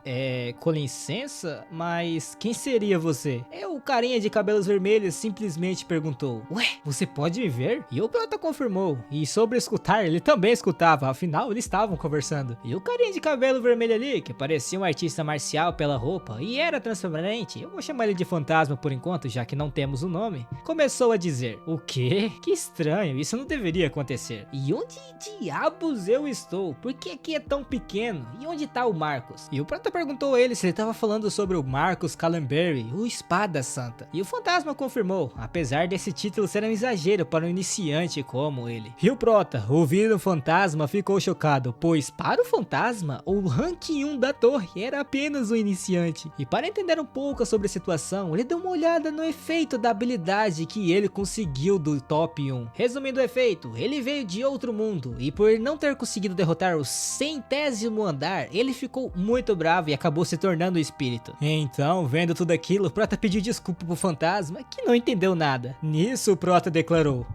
com licença, mas quem seria você? O carinha de cabelos vermelhos simplesmente perguntou, ué, você pode me ver? E o prota confirmou, e sobre escutar, ele também escutava, afinal eles estavam conversando. E o carinha de cabelo vermelho ali, que parecia um artista marcial pela roupa e era transparente, eu vou chamar ele de fantasma por enquanto, já que não temos o nome, começou a dizer, o quê? Que estranho, isso não deveria acontecer. E onde diabos eu estou? Por que aqui é tão pequeno? E onde tá o Marcus? E o prota perguntou a ele se ele estava falando sobre o Marcus Callenberry, o Espada Santa. E o fantasma confirmou, apesar desse título ser um exagero para um iniciante como ele. E o prota, ouvindo o fantasma, ficou chocado, pois para o fantasma, o ranking 1 da torre era apenas um iniciante. E para entender um pouco sobre a situação, ele deu uma olhada no efeito da habilidade que ele conseguiu do top 1. Resumindo o efeito, ele veio de outro mundo, e por não ter conseguido derrotar o 100º andar, ele ficou muito bravo e acabou se tornando o espírito. Então, vendo tudo aquilo, o prota pediu desculpa pro fantasma, que não entendeu nada. Nisso, o prota declarou,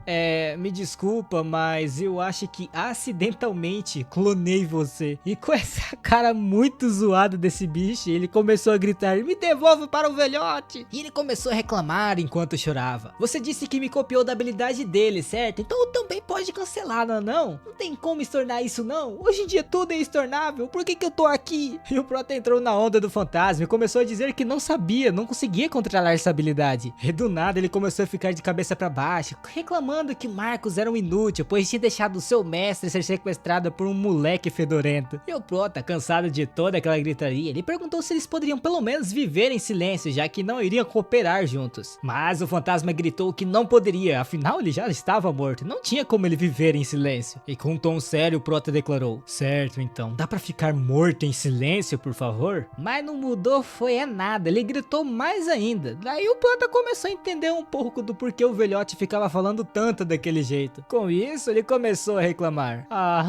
me desculpa, mas eu acho que acidentalmente clonei você. E com essa cara muito zoada desse bicho, ele começou a gritar, me devolva para o velhote. E ele começou a reclamar enquanto chorava. Você disse que me copiou da habilidade dele, certo? Então também pode cancelar, não? Não tem como estornar isso não? Hoje em dia tudo é estornável, por que eu tô aqui? E o prota entrou na onda do fantasma e começou a dizer que não sabia, não conseguia controlar essa habilidade. E do nada ele começou a ficar de cabeça para baixo, reclamando que Marcus era um inútil, pois tinha deixado o seu mestre ser sequestrado por um moleque fedorento. E o prota, cansado de toda aquela gritaria, ele perguntou se eles poderiam pelo menos viver em silêncio, já que não iriam cooperar juntos. Mas o fantasma gritou que não poderia, afinal ele já estava morto, não tinha como ele viver em silêncio. E com um tom sério o prota declarou, certo então, dá pra ficar morto em silêncio por favor? Mas não mudou foi nada, ele gritou mais ainda. Daí o prota começou a entender um pouco do porquê o velhote ficava falando tanto daquele jeito. Com isso ele começou a reclamar,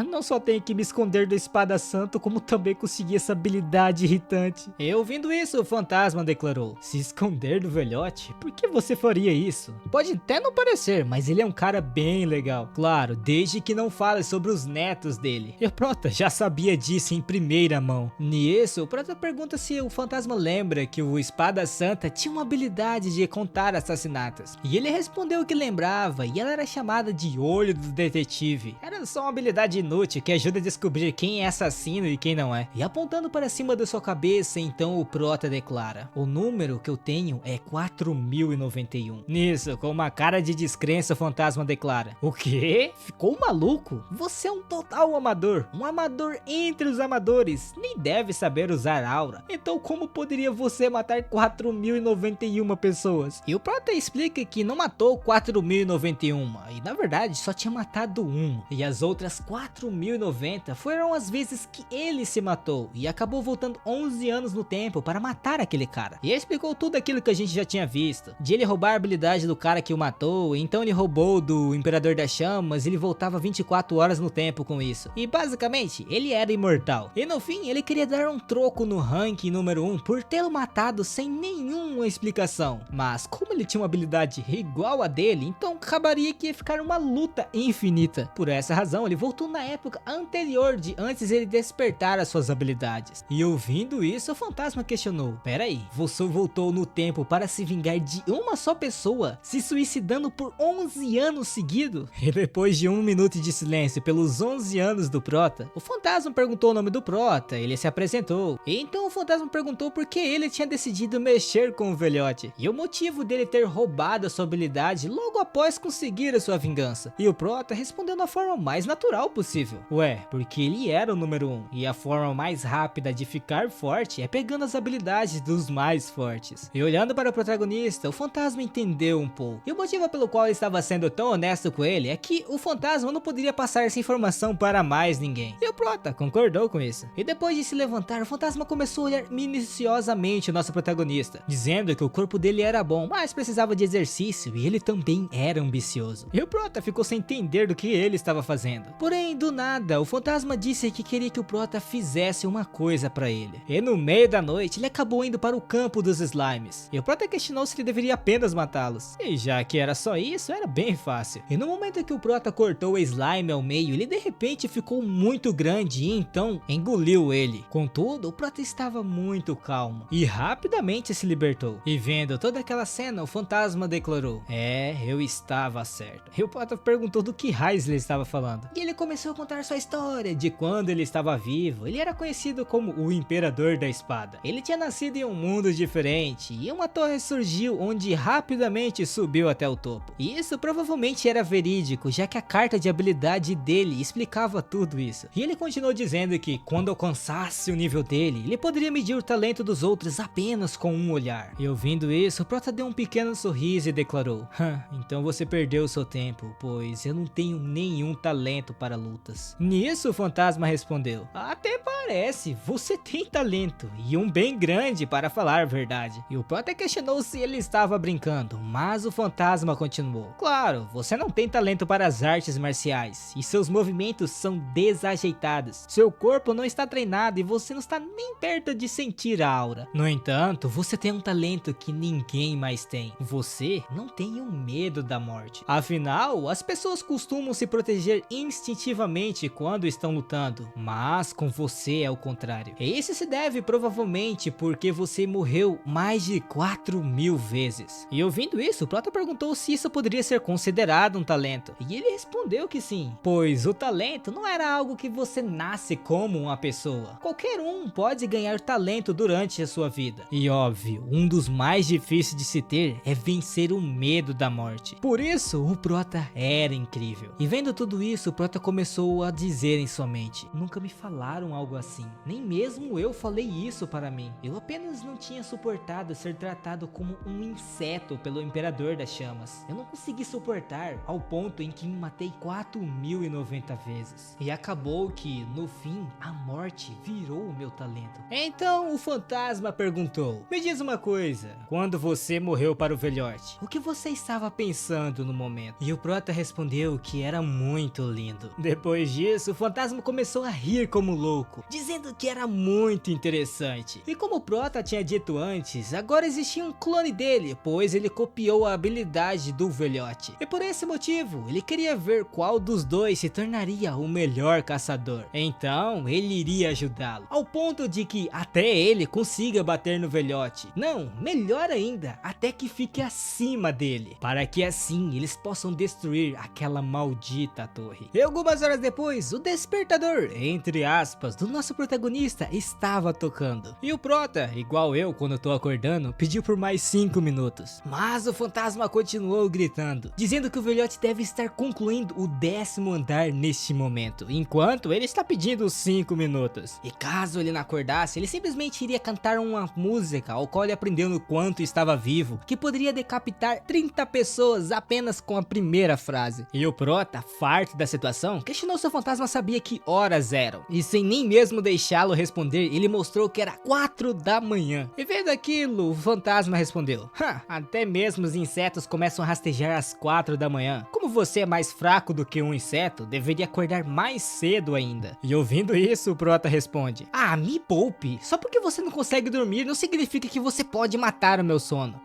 não só tenho que me esconder do Espada Santo, como também consegui essa habilidade irritante. E ouvindo isso o fantasma declarou, se esconder do velhote? Por que você faria isso? Pode até não parecer, mas ele é um cara bem legal. Claro, desde que não fale sobre os netos dele. E o prota já sabia disso em primeira mão. Nisso, o prota pergunta se o fantasma lembra que o Espada Santa tinha uma habilidade de contar assassinatos. E ele respondeu que lembrava, e ela era chamada de Olho do Detetive. Era só uma habilidade inútil que ajuda a descobrir quem é assassino e quem não é. E apontando para cima da sua cabeça, então o prota declara, o número que eu tenho é 4091. Nisso, com uma uma cara de descrença, o fantasma declara: o quê? Ficou maluco? Você é um total amador, um amador entre os amadores, nem deve saber usar aura. Então como poderia você matar 4.091 pessoas? E o Prota explica que não matou 4.091, e na verdade só tinha matado um, e as outras 4.090 foram as vezes que ele se matou, e acabou voltando 11 anos no tempo para matar aquele cara. E ele explicou tudo aquilo que a gente já tinha visto, de ele roubar a habilidade do cara que o matou, então ele roubou do Imperador das Chamas, ele voltava 24 horas no tempo com isso, e basicamente ele era imortal. E no fim ele queria dar um troco no ranking número 1 por tê-lo matado sem nenhuma explicação, mas como ele tinha uma habilidade igual a dele, então acabaria que ia ficar uma luta infinita. Por essa razão ele voltou na época anterior de antes ele despertar as suas habilidades. E ouvindo isso, o fantasma questionou: peraí, você voltou no tempo para se vingar de uma só pessoa, se suicidando por 11 anos seguidos? E depois de 1 minuto de silêncio pelos 11 anos do Prota, o fantasma perguntou o nome do Prota, ele se apresentou, e então o fantasma perguntou por que ele tinha decidido mexer com o velhote, e o motivo dele ter roubado a sua habilidade logo após conseguir a sua vingança. E o Prota respondeu da forma mais natural possível: ué, porque ele era o número 1, e a forma mais rápida de ficar forte é pegando as habilidades dos mais fortes. E olhando para o protagonista, o fantasma entendeu um pouco, e o motivo pelo qual ele estava sendo tão honesto com ele é que o fantasma não poderia passar essa informação para mais ninguém. E o Prota concordou com isso. E depois de se levantar, o fantasma começou a olhar minuciosamente o nosso protagonista, dizendo que o corpo dele era bom, mas precisava de exercício e ele também era ambicioso. E o Prota ficou sem entender do que ele estava fazendo. Porém, do nada, o fantasma disse que queria que o Prota fizesse uma coisa para ele. E no meio da noite, ele acabou indo para o campo dos slimes. E o Prota questionou se ele deveria apenas matá-los. E já que era só isso, era bem fácil. E no momento que o Prota cortou o slime ao meio, ele de repente ficou muito grande e então engoliu ele. Contudo, o Prota estava muito calmo e rapidamente se libertou. E vendo toda aquela cena, o fantasma declarou: é, eu estava certo. E o Prota perguntou do que raios ele estava falando. E ele começou a contar sua história, de quando ele estava vivo. Ele era conhecido como o Imperador da Espada. Ele tinha nascido em um mundo diferente e uma torre surgiu onde rapidamente subiu até o topo. E isso provavelmente era verídico, já que a carta de habilidade dele explicava tudo isso. E ele continuou dizendo que quando alcançasse o nível dele, ele poderia medir o talento dos outros apenas com um olhar. E ouvindo isso, o Prota deu um pequeno sorriso e declarou: então você perdeu o seu tempo, pois eu não tenho nenhum talento para lutas. Nisso o fantasma respondeu: até parece, você tem talento, e um bem grande para falar a verdade. E o Prota questionou se ele estava brincando, mas o fantasma continuou: claro, você não tem talento para as artes marciais, e seus movimentos são desajeitados, seu corpo não está treinado e você não está nem perto de sentir a aura. No entanto, você tem um talento que ninguém mais tem: você não tem um medo da morte. Afinal, as pessoas costumam se proteger instintivamente quando estão lutando, mas com você é o contrário. E isso se deve provavelmente porque você morreu mais de 4.000 vezes. E ouvindo isso, o Prota perguntou se isso poderia ser considerado um talento, e ele respondeu que sim, pois o talento não era algo que você nasce como uma pessoa. Qualquer um pode ganhar talento durante a sua vida. E óbvio, um dos mais difíceis de se ter é vencer o medo da morte. Por isso, o Prota era incrível. E vendo tudo isso, o Prota começou a dizer em sua mente: nunca me falaram algo assim. Nem mesmo eu falei isso para mim. Eu apenas não tinha suportado ser tratado como um inseto pelo Imperador das Chamas. Eu não consegui suportar ao ponto em que me matei 4.090 vezes. E acabou que, no fim, a morte virou o meu talento. Então o fantasma perguntou: me diz uma coisa, quando você morreu para o velhote, o que você estava pensando no momento? E o Prota respondeu que era muito lindo. Depois disso, o fantasma começou a rir como louco, dizendo que era muito interessante. E como o Prota tinha dito antes, agora existia um clone dele, pois ele copiou a habilidade do velhote. E por esse motivo, ele queria ver qual dos dois se tornaria o melhor caçador. Então, ele iria ajudá-lo, ao ponto de que até ele consiga bater no velhote. Não, melhor ainda, até que fique acima dele, para que assim eles possam destruir aquela maldita torre. E algumas horas depois, o despertador, entre aspas, do nosso protagonista estava tocando. E o Prota, igual eu quando tô acordando, pediu por mais 5 minutos. Mas o fantasma continuou gritando, dizendo que o velhote deve estar concluindo o 10º andar neste momento, enquanto ele está pedindo 5 minutos. E caso ele não acordasse, ele simplesmente iria cantar uma música ao qual ele aprendeu no quanto estava vivo, que poderia decapitar 30 pessoas apenas com a primeira frase. E o prota, farto da situação, questionou se o fantasma sabia que horas eram, e sem nem mesmo deixá-lo responder, ele mostrou que era 4 da manhã. E vendo aquilo, o fantasma respondeu: até mesmo os insetos começam a rastejar às 4 da manhã. Como você é mais fraco do que um inseto, deveria acordar mais cedo ainda. E ouvindo isso, o prota responde: me poupe, só porque você não consegue dormir não significa que você pode matar o meu sono.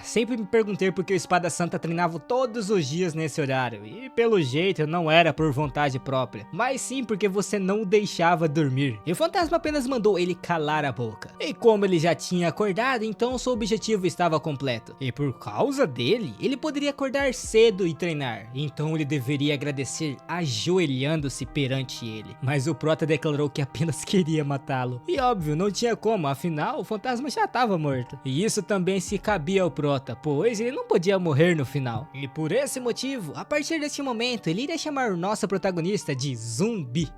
Sempre me perguntei por que o Espada Santa treinava todos os dias nesse horário, e pelo jeito não era por vontade própria, mas sim porque você não o deixava dormir. E o fantasma apenas mandou ele calar a boca. E como ele já tinha acordado, então seu objetivo estava completo. E por causa dele, ele poderia acordar cedo e treinar, então ele deveria agradecer ajoelhando-se perante ele. Mas o prota declarou que apenas queria matá-lo. E óbvio, não tinha como, afinal o fantasma já estava morto. E isso também se cabia ao prota, pois ele não podia morrer no final. E por esse motivo, a partir deste momento, ele iria chamar o nosso protagonista de Zumbi.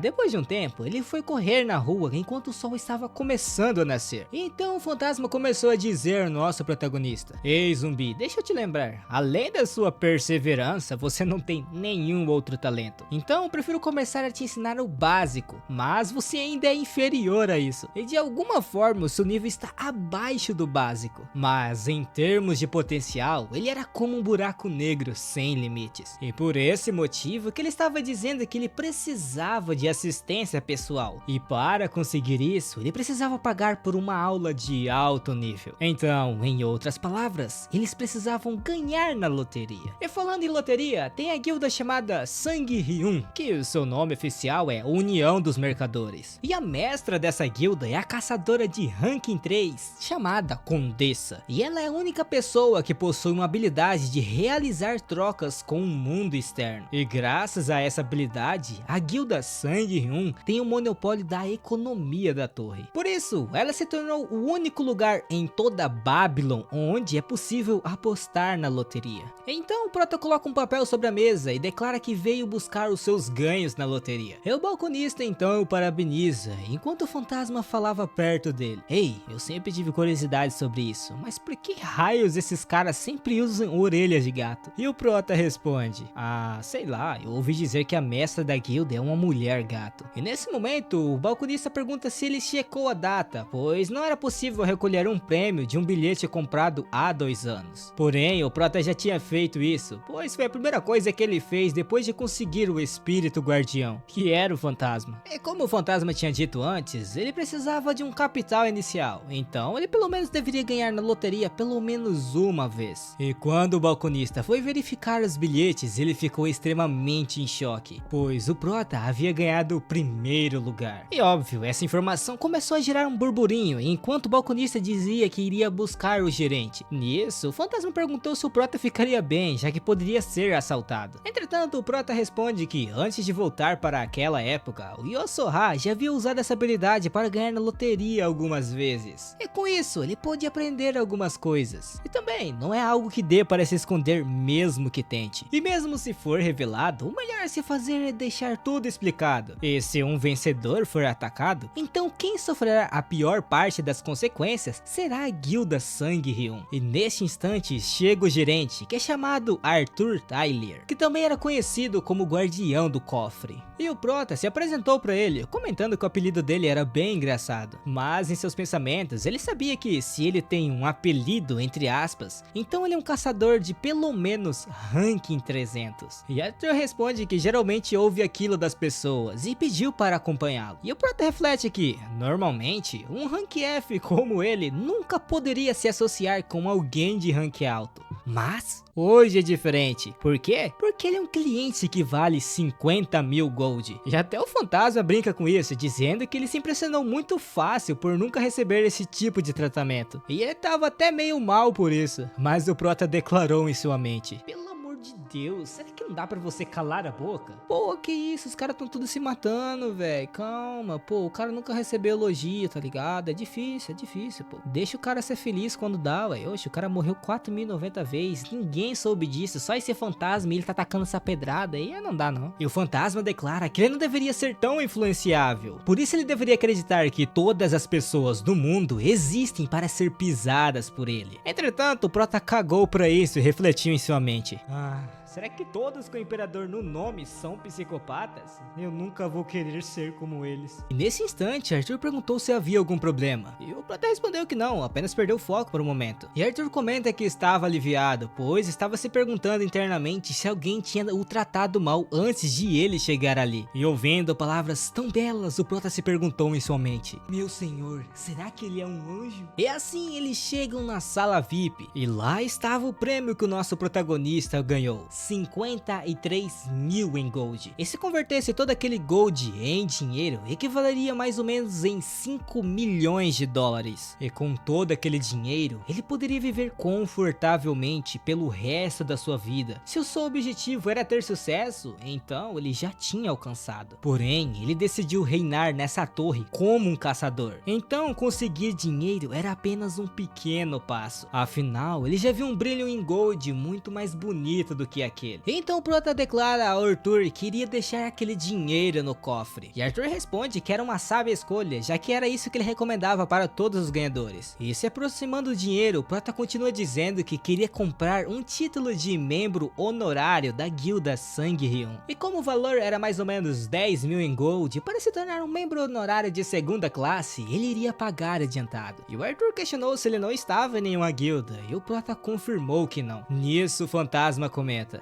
Depois de um tempo, ele foi correr na rua enquanto o sol estava começando a nascer. Então o fantasma começou a dizer ao nosso protagonista: ei Zumbi, deixa eu te lembrar, além da sua perseverança, você não tem nenhum outro talento. Então eu prefiro começar a te ensinar o básico, mas você ainda é inferior a isso. E de alguma forma o seu nível está abaixo do básico. Mas em termos de potencial, ele era como um buraco negro sem limites. E por esse motivo que ele estava dizendo que ele precisava de assistência pessoal. E para conseguir isso, ele precisava pagar por uma aula de alto nível. Então, em outras palavras, eles precisavam ganhar na loteria. E falando em loteria, tem a guilda chamada Sangue Ryun, que o seu nome oficial é União dos Mercadores. E a mestra dessa guilda é a caçadora de ranking 3, chamada Condessa. E ela é a única pessoa que possui uma habilidade de realizar trocas com o mundo externo. E graças a essa habilidade, a guilda Sangue Ryun tem o monopólio da economia da torre. Por isso, ela se tornou o único lugar em toda Babylon onde é possível apostar na loteria. Então o prota coloca um papel sobre a mesa e declara que veio buscar os seus ganhos na loteria. E o balconista então o parabeniza, enquanto o fantasma falava perto dele: ei, eu sempre tive curiosidade sobre isso, mas por que raios esses caras sempre usam orelhas de gato? E o prota responde: sei lá, eu ouvi dizer que a mestra da guilda é uma mulher gato. E nesse momento, o balconista pergunta se ele checou a data, pois não era possível recolher um prêmio de um bilhete comprado há 2 anos. Porém, o prota já tinha feito isso, pois foi a primeira coisa que ele fez depois de conseguir o espírito guardião, que era o fantasma. E como o fantasma tinha dito antes, ele precisava de um capital inicial, então ele pelo menos deveria ganhar na loteria pelo menos uma vez. E quando o balconista foi verificar os bilhetes, ele ficou extremamente em choque, pois o prota havia ganhado o primeiro lugar. E óbvio, essa informação começou a gerar um burburinho, enquanto o balconista dizia que iria buscar o gerente. Nisso, o fantasma perguntou se o prota ficaria bem, já que poderia ser assaltado. Entretanto, o prota responde que antes de voltar para aquela época, o Yosoha já havia usado essa habilidade para ganhar na loteria algumas vezes. E com isso, ele pôde aprender algumas coisas. E também, não é algo que dê para se esconder mesmo que tente. E mesmo se for revelado, o melhor a se fazer é deixar tudo explicado. E se um vencedor for atacado, então quem sofrerá a pior parte das consequências será a guilda Sangue Ryun. E neste instante chega o gerente, que é chamado Arthur Tyler, que também era conhecido como guardião do cofre. E o prota se apresentou para ele, comentando que o apelido dele era bem engraçado. Mas em seus pensamentos, ele sabia que se ele tem um apelido entre aspas, então ele é um caçador de pelo menos ranking 300. E Arthur responde que geralmente ouve aquilo das pessoas e pediu para acompanhá-lo. E o prota reflete que, normalmente, um rank F como ele nunca poderia se associar com alguém de rank alto. Mas hoje é diferente. Por quê? Porque ele é um cliente que vale 50.000 gold. E até o fantasma brinca com isso, dizendo que ele se impressionou muito fácil por nunca receber esse tipo de tratamento. E ele tava até meio mal por isso. Mas o prota declarou em sua mente: pelo amor de Deus, será que não dá pra você calar a boca? Pô, que isso, os caras tão tudo se matando, velho. Calma, pô, o cara nunca recebeu elogio, tá ligado? É difícil, pô. Deixa o cara ser feliz quando dá, ué. Oxe, o cara morreu 4.090 vezes, ninguém soube disso, só esse fantasma e ele tá atacando essa pedrada aí, não dá não. E o fantasma declara que ele não deveria ser tão influenciável. Por isso ele deveria acreditar que todas as pessoas do mundo existem para ser pisadas por ele. Entretanto, o Prota cagou pra isso e refletiu em sua mente. Será que todos com o Imperador no nome são psicopatas? Eu nunca vou querer ser como eles. E nesse instante, Arthur perguntou se havia algum problema. E o Prota respondeu que não, apenas perdeu o foco por um momento. E Arthur comenta que estava aliviado, pois estava se perguntando internamente se alguém tinha o tratado mal antes de ele chegar ali. E ouvindo palavras tão belas, o Prota se perguntou em sua mente: meu senhor, será que ele é um anjo? E assim eles chegam na sala VIP. E lá estava o prêmio que o nosso protagonista ganhou. 53 mil em gold. E se convertesse todo aquele gold em dinheiro, equivaleria mais ou menos em 5 milhões de dólares. E com todo aquele dinheiro, ele poderia viver confortavelmente pelo resto da sua vida. Se o seu objetivo era ter sucesso, então ele já tinha alcançado. Porém, ele decidiu reinar nessa torre como um caçador. Então, conseguir dinheiro era apenas um pequeno passo. Afinal, ele já viu um brilho em gold muito mais bonito do que aquele. Então o Prota declara a Arthur que iria deixar aquele dinheiro no cofre. E Arthur responde que era uma sábia escolha, já que era isso que ele recomendava para todos os ganhadores. E se aproximando do dinheiro, o Prota continua dizendo que queria comprar um título de membro honorário da guilda Sangue-Ryun. E como o valor era mais ou menos 10 mil em gold, para se tornar um membro honorário de segunda classe, ele iria pagar adiantado. E o Arthur questionou se ele não estava em nenhuma guilda, e o Prota confirmou que não. Nisso o fantasma comenta: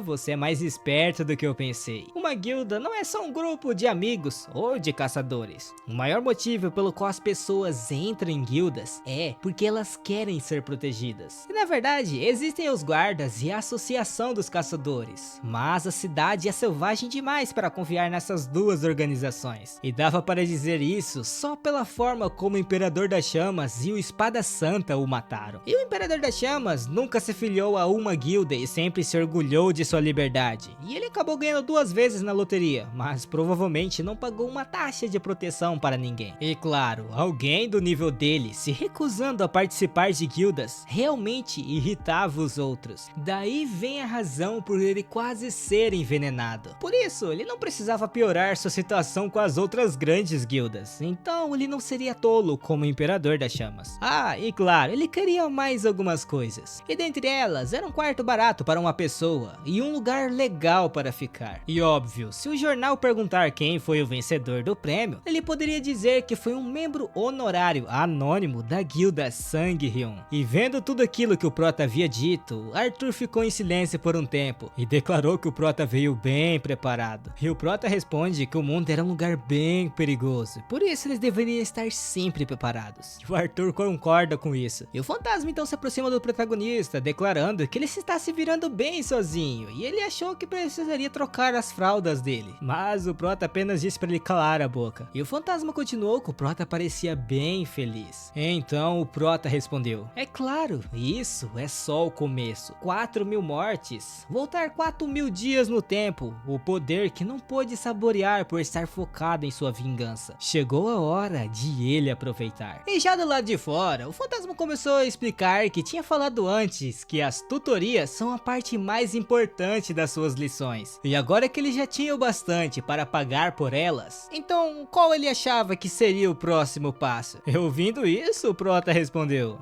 você é mais esperto do que eu pensei. Uma guilda não é só um grupo de amigos ou de caçadores. O maior motivo pelo qual as pessoas entram em guildas é porque elas querem ser protegidas. E na verdade, existem os guardas e a associação dos caçadores. Mas a cidade é selvagem demais para confiar nessas duas organizações. E dava para dizer isso só pela forma como o Imperador das Chamas e o Espada Santa o mataram. E o Imperador das Chamas nunca se filiou a uma guilda e sempre se orgulhou de sua liberdade, e ele acabou ganhando 2 vezes na loteria, mas provavelmente não pagou uma taxa de proteção para ninguém. E claro, alguém do nível dele se recusando a participar de guildas realmente irritava os outros. Daí vem a razão por ele quase ser envenenado. Por isso, ele não precisava piorar sua situação com as outras grandes guildas, então ele não seria tolo como o Imperador das Chamas. E claro, ele queria mais algumas coisas, e dentre elas era um quarto barato para uma pessoa e um lugar legal para ficar. E óbvio, se o jornal perguntar quem foi o vencedor do prêmio, ele poderia dizer que foi um membro honorário anônimo da guilda Sangue-Ryun. E vendo tudo aquilo que o Prota havia dito, Arthur ficou em silêncio por um tempo e declarou que o Prota veio bem preparado. E o Prota responde que o mundo era um lugar bem perigoso, por isso eles deveriam estar sempre preparados. E o Arthur concorda com isso. E o fantasma então se aproxima do protagonista, declarando que ele está se virando bem sozinho, e ele achou que precisaria trocar as fraldas dele. Mas o Prota apenas disse para ele calar a boca. E o fantasma continuou que o Prota parecia bem feliz. Então o Prota respondeu: é claro, isso é só o começo. 4.000 mortes, voltar 4.000 dias no tempo, o poder que não pôde saborear por estar focado em sua vingança. Chegou a hora de ele aproveitar. E já do lado de fora, o fantasma começou a explicar que tinha falado antes que as tutorias são a parte mais importante das suas lições. E agora que ele já tinha o bastante para pagar por elas, então qual ele achava que seria o próximo passo? E ouvindo isso, o Prota respondeu: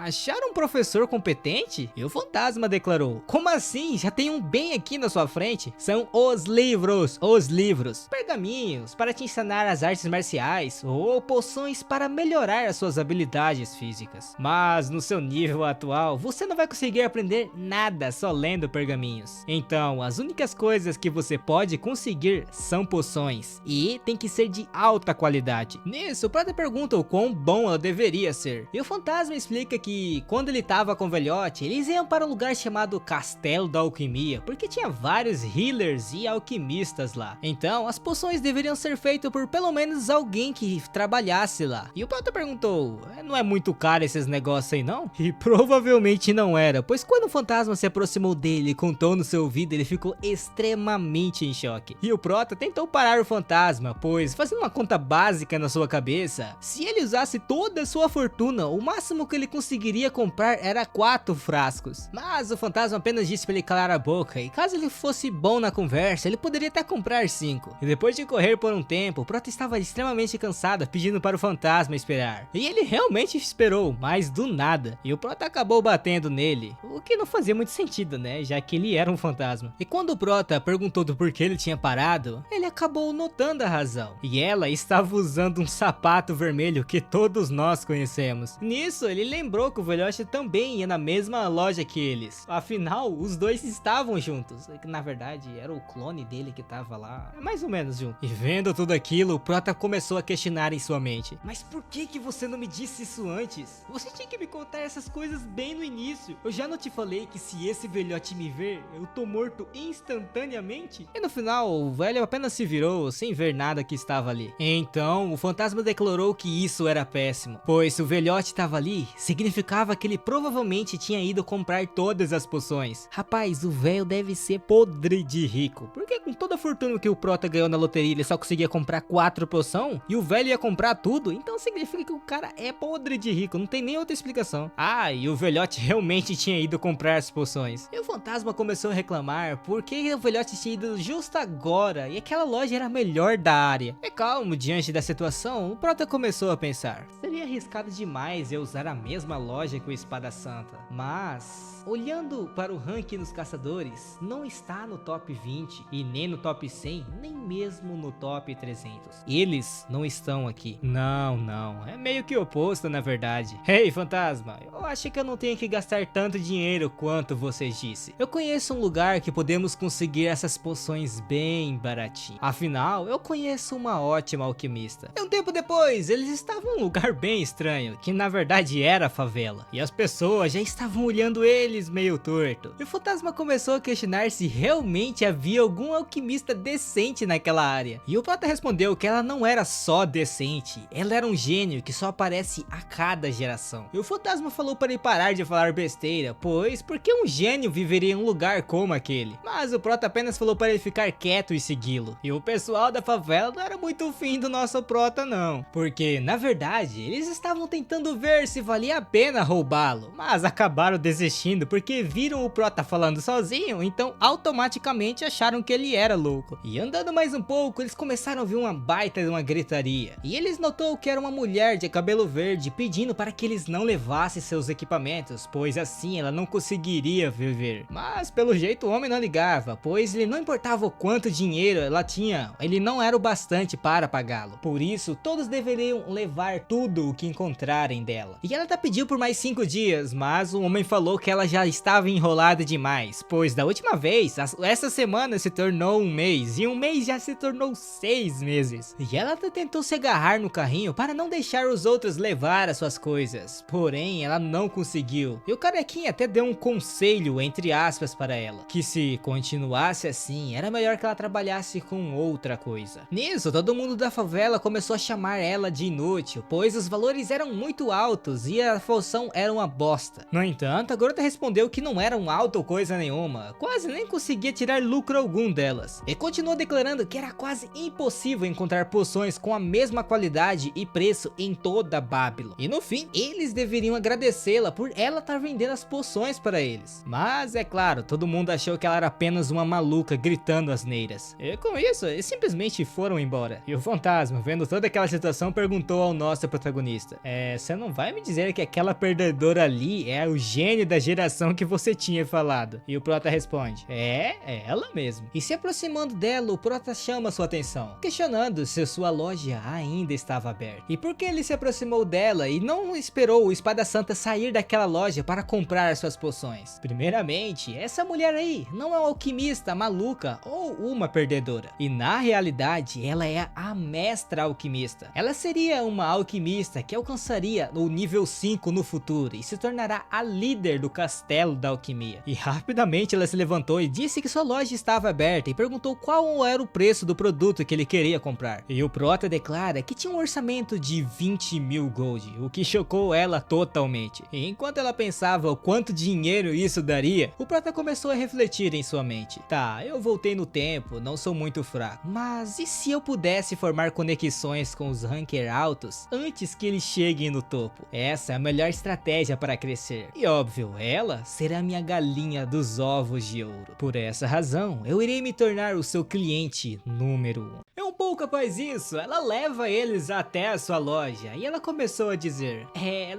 achar um professor competente? E o fantasma declarou: como assim? Já tem um bem aqui na sua frente. São os livros. Pergaminhos para te ensinar as artes marciais ou poções para melhorar as suas habilidades físicas. Mas no seu nível atual, você não vai conseguir aprender nada só lendo pergaminhos. Então, as únicas coisas que você pode conseguir são poções, e tem que ser de alta qualidade. Nisso, o Prota pergunta o quão bom ela deveria ser. E o fantasma explica que quando ele tava com o velhote, eles iam para um lugar chamado Castelo da Alquimia, porque tinha vários healers e alquimistas lá. Então, as poções deveriam ser feitas por pelo menos alguém que trabalhasse lá. E o Prota perguntou: não é muito caro esses negócios aí não? E provavelmente não era, pois quando o fantasma se aproximou aproximou dele e contou no seu ouvido, ele ficou extremamente em choque. E o Prota tentou parar o fantasma, pois, fazendo uma conta básica na sua cabeça, se ele usasse toda a sua fortuna, o máximo que ele conseguiria comprar era 4 frascos. Mas o fantasma apenas disse para ele calar a boca, e caso ele fosse bom na conversa, ele poderia até comprar 5. E depois de correr por um tempo, o Prota estava extremamente cansado, pedindo para o fantasma esperar. E ele realmente esperou, mas do nada. E o Prota acabou batendo nele, o que não fazia muito sentido, né, já que ele era um fantasma. E quando o Prota perguntou do porquê ele tinha parado, ele acabou notando a razão. E ela estava usando um sapato vermelho que todos nós conhecemos. Nisso, ele lembrou que o velhote também ia na mesma loja que eles. Afinal, os dois estavam juntos. Na verdade, era o clone dele que tava lá, mais ou menos junto. E vendo tudo aquilo, o Prota começou a questionar em sua mente. Mas por que você não me disse isso antes? Você tinha que me contar essas coisas bem no início. Eu já não te falei que se esse velhote me ver, eu tô morto instantaneamente? E no final, o velho apenas se virou sem ver nada que estava ali. Então, o fantasma declarou que isso era péssimo, pois se o velhote estava ali, significava que ele provavelmente tinha ido comprar todas as poções. Rapaz, o velho deve ser podre de rico, porque com toda a fortuna que o Prota ganhou na loteria, ele só conseguia comprar 4 poções, e o velho ia comprar tudo, então significa que o cara é podre de rico, não tem nem outra explicação. Ah, e o velhote realmente tinha ido comprar as poções. E o fantasma começou a reclamar porque o velhote tinha ido justo agora, e aquela loja era a melhor da área. E calmo, diante da situação, o Prota começou a pensar. Seria arriscado demais eu usar a mesma loja que o Espada Santa, mas olhando para o ranking dos caçadores, não está no top 20 e nem no top 100, nem mesmo no top 300. Eles não estão aqui. Não, é meio que oposto na verdade. Ei, fantasma, eu acho que eu não tenho que gastar tanto dinheiro quanto você disse. Eu conheço um lugar que podemos conseguir essas poções bem baratinho. Afinal, eu conheço uma ótima alquimista. E um tempo depois, eles estavam em um lugar bem estranho, que na verdade era a favela. E as pessoas já estavam olhando eles meio torto. E o fantasma começou a questionar se realmente havia algum alquimista decente naquela área. E o Prota respondeu que ela não era só decente, ela era um gênio que só aparece a cada geração. E o fantasma falou para ele parar de falar besteira, pois por que um gênio viveria em um lugar como aquele? Mas o Prota apenas falou para ele ficar quieto e segui-lo. E o pessoal da favela não era muito fim do nosso Prota não, porque na verdade eles estavam tentando ver se valia a pena roubá-lo, mas acabaram desistindo porque viram o Prota falando sozinho, então automaticamente acharam que ele era louco. E andando mais um pouco, eles começaram a ouvir uma baita de uma gritaria, e eles notou que era uma mulher de cabelo verde pedindo para que eles não levassem seus equipamentos, pois assim ela não conseguiria viver. Mas pelo jeito o homem não ligava, pois ele não importava o quanto dinheiro ela tinha, ele não era o bastante para pagá-lo. Por isso todos deveriam levar tudo o que encontrarem dela. E ela até pediu por mais 5 dias, mas o homem falou que ela já estava enrolada demais, pois da última vez, essa semana se tornou um mês, e um mês já se tornou 6 meses. E ela até tentou se agarrar no carrinho para não deixar os outros levar as suas coisas, porém ela não conseguiu. E o carequinha até deu um conselho, entre aspas, para ela, que se continuasse assim, era melhor que ela trabalhasse com outra coisa. Nisso, todo mundo da favela começou a chamar ela de inútil, pois os valores eram muito altos e a função era uma bosta. No entanto, a garota respondeu que não eram alto ou coisa nenhuma, quase nem conseguia tirar lucro algum delas, e continuou declarando que era quase impossível encontrar poções com a mesma qualidade e preço em toda Babylon. E no fim, eles deveriam agradecê-la por ela estar vendendo as poções para eles. Mas é claro, todo mundo achou que ela era apenas uma maluca gritando asneiras. E com isso, eles simplesmente foram embora. E o fantasma, vendo toda aquela situação, perguntou ao nosso protagonista: você não vai me dizer que aquela perdedora ali é o gênio da geração que você tinha falado? E o Prota responde: é ela mesmo. E se aproximando dela, o Prota chama sua atenção, questionando se sua loja ainda estava aberta. E por que ele se aproximou dela e não esperou o Espada Santa sair daquela loja para comprar suas poções? Primeiramente, essa mulher aí não é uma alquimista maluca ou uma perdedora. E na realidade, ela é a mestra alquimista. Ela seria uma alquimista que alcançaria o nível 5 no futuro e se tornará a líder do Castelo da Alquimia. E rapidamente ela se levantou e disse que sua loja estava aberta e perguntou qual era o preço do produto que ele queria comprar. E o Prota declara que tinha um orçamento de 20.000 gold, o que chocou ela totalmente. E enquanto ela pensava o quanto dinheiro isso daria, o Prota começou a refletir em sua mente. Tá, eu voltei no tempo, não sou muito fraco, mas e se eu pudesse formar conexões com os rankers altos antes que eles cheguem no topo? Essa é a melhor estratégia para crescer. E óbvio, ela será minha galinha dos ovos de ouro. Por essa razão, eu irei me tornar o seu cliente número 1. É um pouco após isso, ela leva eles até a sua loja e ela começou a dizer: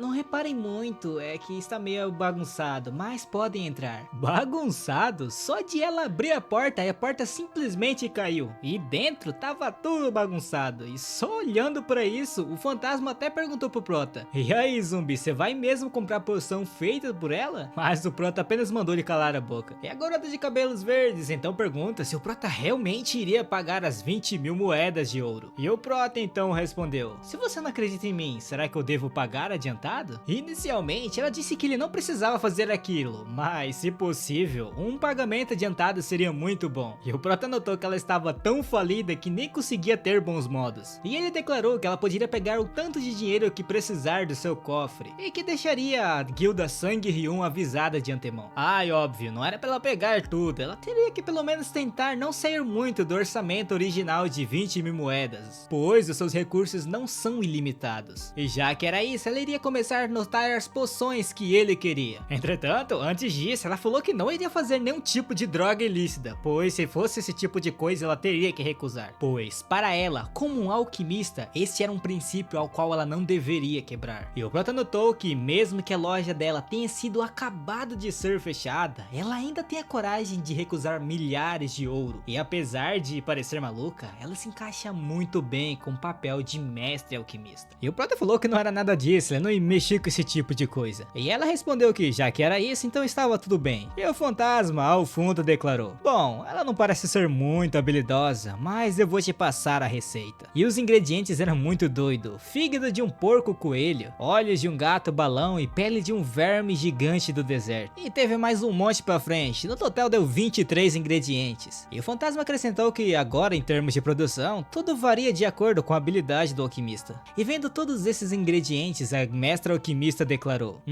não reparem muito, é que está meio bagunçado, mas podem entrar. Bagunçado? Só de ela abrir a porta e a porta simplesmente caiu. E dentro tava tudo bagunçado. E só olhando pra isso, o fantasma até perguntou pro Prota: e aí, zumbi, você vai mesmo comprar poção feita por ela? Mas o Prota apenas mandou ele calar a boca. É a garota de cabelos verdes, então pergunta se o Prota realmente iria pagar as 20.000 moedas de ouro. E o Prota então respondeu: se você não acredita em mim, será que eu devo pagar adiantado? Inicialmente ela disse que ele não precisava fazer aquilo, mas se possível, um pagamento adiantado seria muito bom. E o Prota notou que ela estava tão falida que nem conseguia ter bons modos. E ele declarou que ela poderia pegar o tanto de dinheiro que precisar do seu cofre e que deixaria a guilda Sangue Ryun avisada de antemão. E óbvio, não era pra ela pegar tudo, ela teria que pelo menos tentar não sair muito do orçamento original de 20.000 moedas, pois os seus recursos não são ilimitados. E já que era isso, ela iria começar a notar as poções que ele queria. Entretanto, antes disso, ela falou que não iria fazer nenhum tipo de droga ilícita, pois se fosse esse tipo de coisa, ela teria que recusar. Pois, para ela, como um alquimista, esse era um princípio ao qual ela não deveria quebrar. E o Prota notou que, mesmo que a loja dela tenha sido acabado de ser fechada, ela ainda tem a coragem de recusar milhares de ouro. E apesar de parecer maluca, ela se encaixa muito bem com o papel de mestre alquimista. E o Prota falou que não era nada disso, ele não ia mexer com esse tipo de coisa. E ela respondeu que já que era isso, então estava tudo bem. E o fantasma ao fundo declarou: bom, ela não parece ser muito habilidosa, mas eu vou te passar a receita. E os ingredientes eram muito doidos: fígado de um porco coelho, olhos de um gato balão e pele de um verme gigante do deserto. E teve mais um monte pra frente, no total deu 23 ingredientes. E o fantasma acrescentou que agora, em termos de produção, tudo varia de acordo com a habilidade do alquimista. E vendo todos esses ingredientes, a mestra alquimista declarou: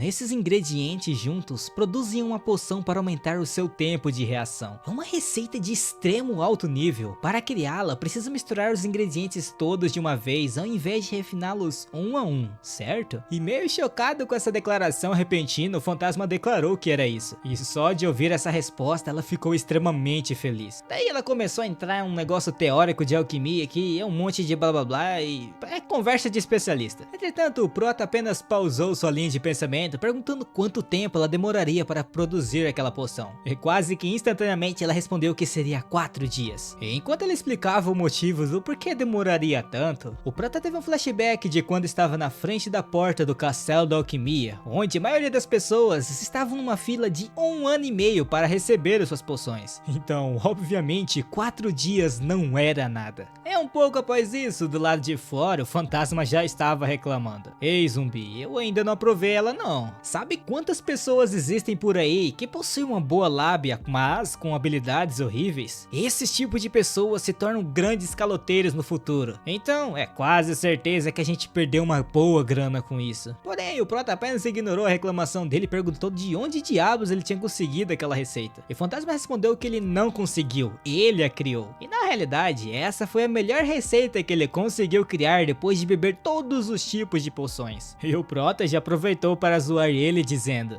esses ingredientes juntos produzem uma poção para aumentar o seu tempo de reação. É uma receita de extremo alto nível. Para criá-la, precisa misturar os ingredientes todos de uma vez, ao invés de refiná-los um a um, certo? E meio chocado com essa declaração repentina, o fantasma declarou que era isso. E só de ouvir essa resposta, ela ficou extremamente feliz. Daí ela começou a entrar em um negócio teórico de alquimia que é um monte de blá blá blá e é conversa de especialista. Entretanto, o Prota apenas pausou sua linha de pensamento, perguntando quanto tempo ela demoraria para produzir aquela poção. E quase que instantaneamente ela respondeu que seria 4 dias. E enquanto ela explicava o motivo do porquê demoraria tanto, o Prota teve um flashback de quando estava na frente da porta do Castelo da Alquimia, onde a maioria das pessoas estavam numa fila de 1 ano e meio para receber as suas poções. Então, obviamente, 4 dias não era nada. É um pouco após isso, do lado de fora, o fantasma já estava reclamando: ei, zumbi, eu ainda não aprovei ela não. Sabe quantas pessoas existem por aí que possuem uma boa lábia, mas com habilidades horríveis? Esses tipos de pessoas se tornam grandes caloteiros no futuro. Então, é quase certeza que a gente perdeu uma boa grana com isso. Porém, o Prota apenas ignorou a reclamação dele e perguntou de onde diabos ele tinha conseguido aquela receita. E o fantasma respondeu que ele não conseguiu, ele a criou. E na realidade, essa foi a melhor receita que ele conseguiu criar depois de beber todos os tipos de poções. E o Prota já aproveitou para zoar ele dizendo: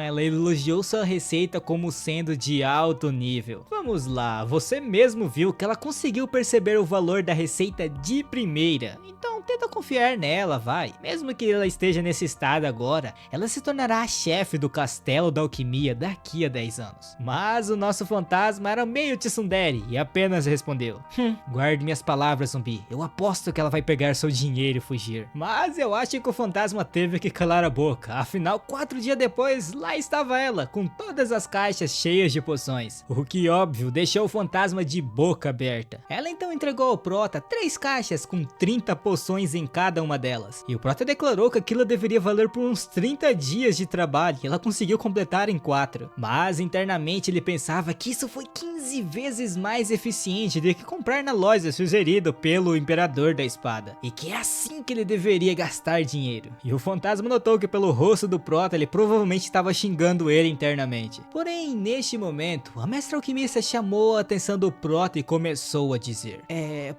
ela elogiou sua receita como sendo de alto nível. Vamos lá, você mesmo viu que ela conseguiu perceber o valor da receita de primeira. Então tenta confiar nela, vai. Mesmo que ela esteja nesse estado agora, ela se tornará a chefe do Castelo da Alquimia daqui a 10 anos. Mas o nosso fantasma era meio tsundere e apenas respondeu: respondeu: guarde minhas palavras, zumbi. Eu aposto que ela vai pegar seu dinheiro e fugir. Mas eu acho que o fantasma teve que calar a boca. Afinal, 4 dias depois, lá estava ela, com todas as caixas cheias de poções. O que, óbvio, deixou o fantasma de boca aberta. Ela então entregou ao Prota 3 caixas com 30 poções em cada uma delas. E o Prota declarou que aquilo deveria valer por uns 30 dias de trabalho e ela conseguiu completar em 4. Mas internamente ele pensava que isso foi 15 vezes mais eficiente do que comprar na loja sugerido pelo Imperador da Espada. E que é assim que ele deveria gastar dinheiro. E o fantasma notou que pelo rosto do Prota ele provavelmente estava xingando ele internamente. Porém, neste momento, a mestra alquimista chamou a atenção do Prota e começou a dizer: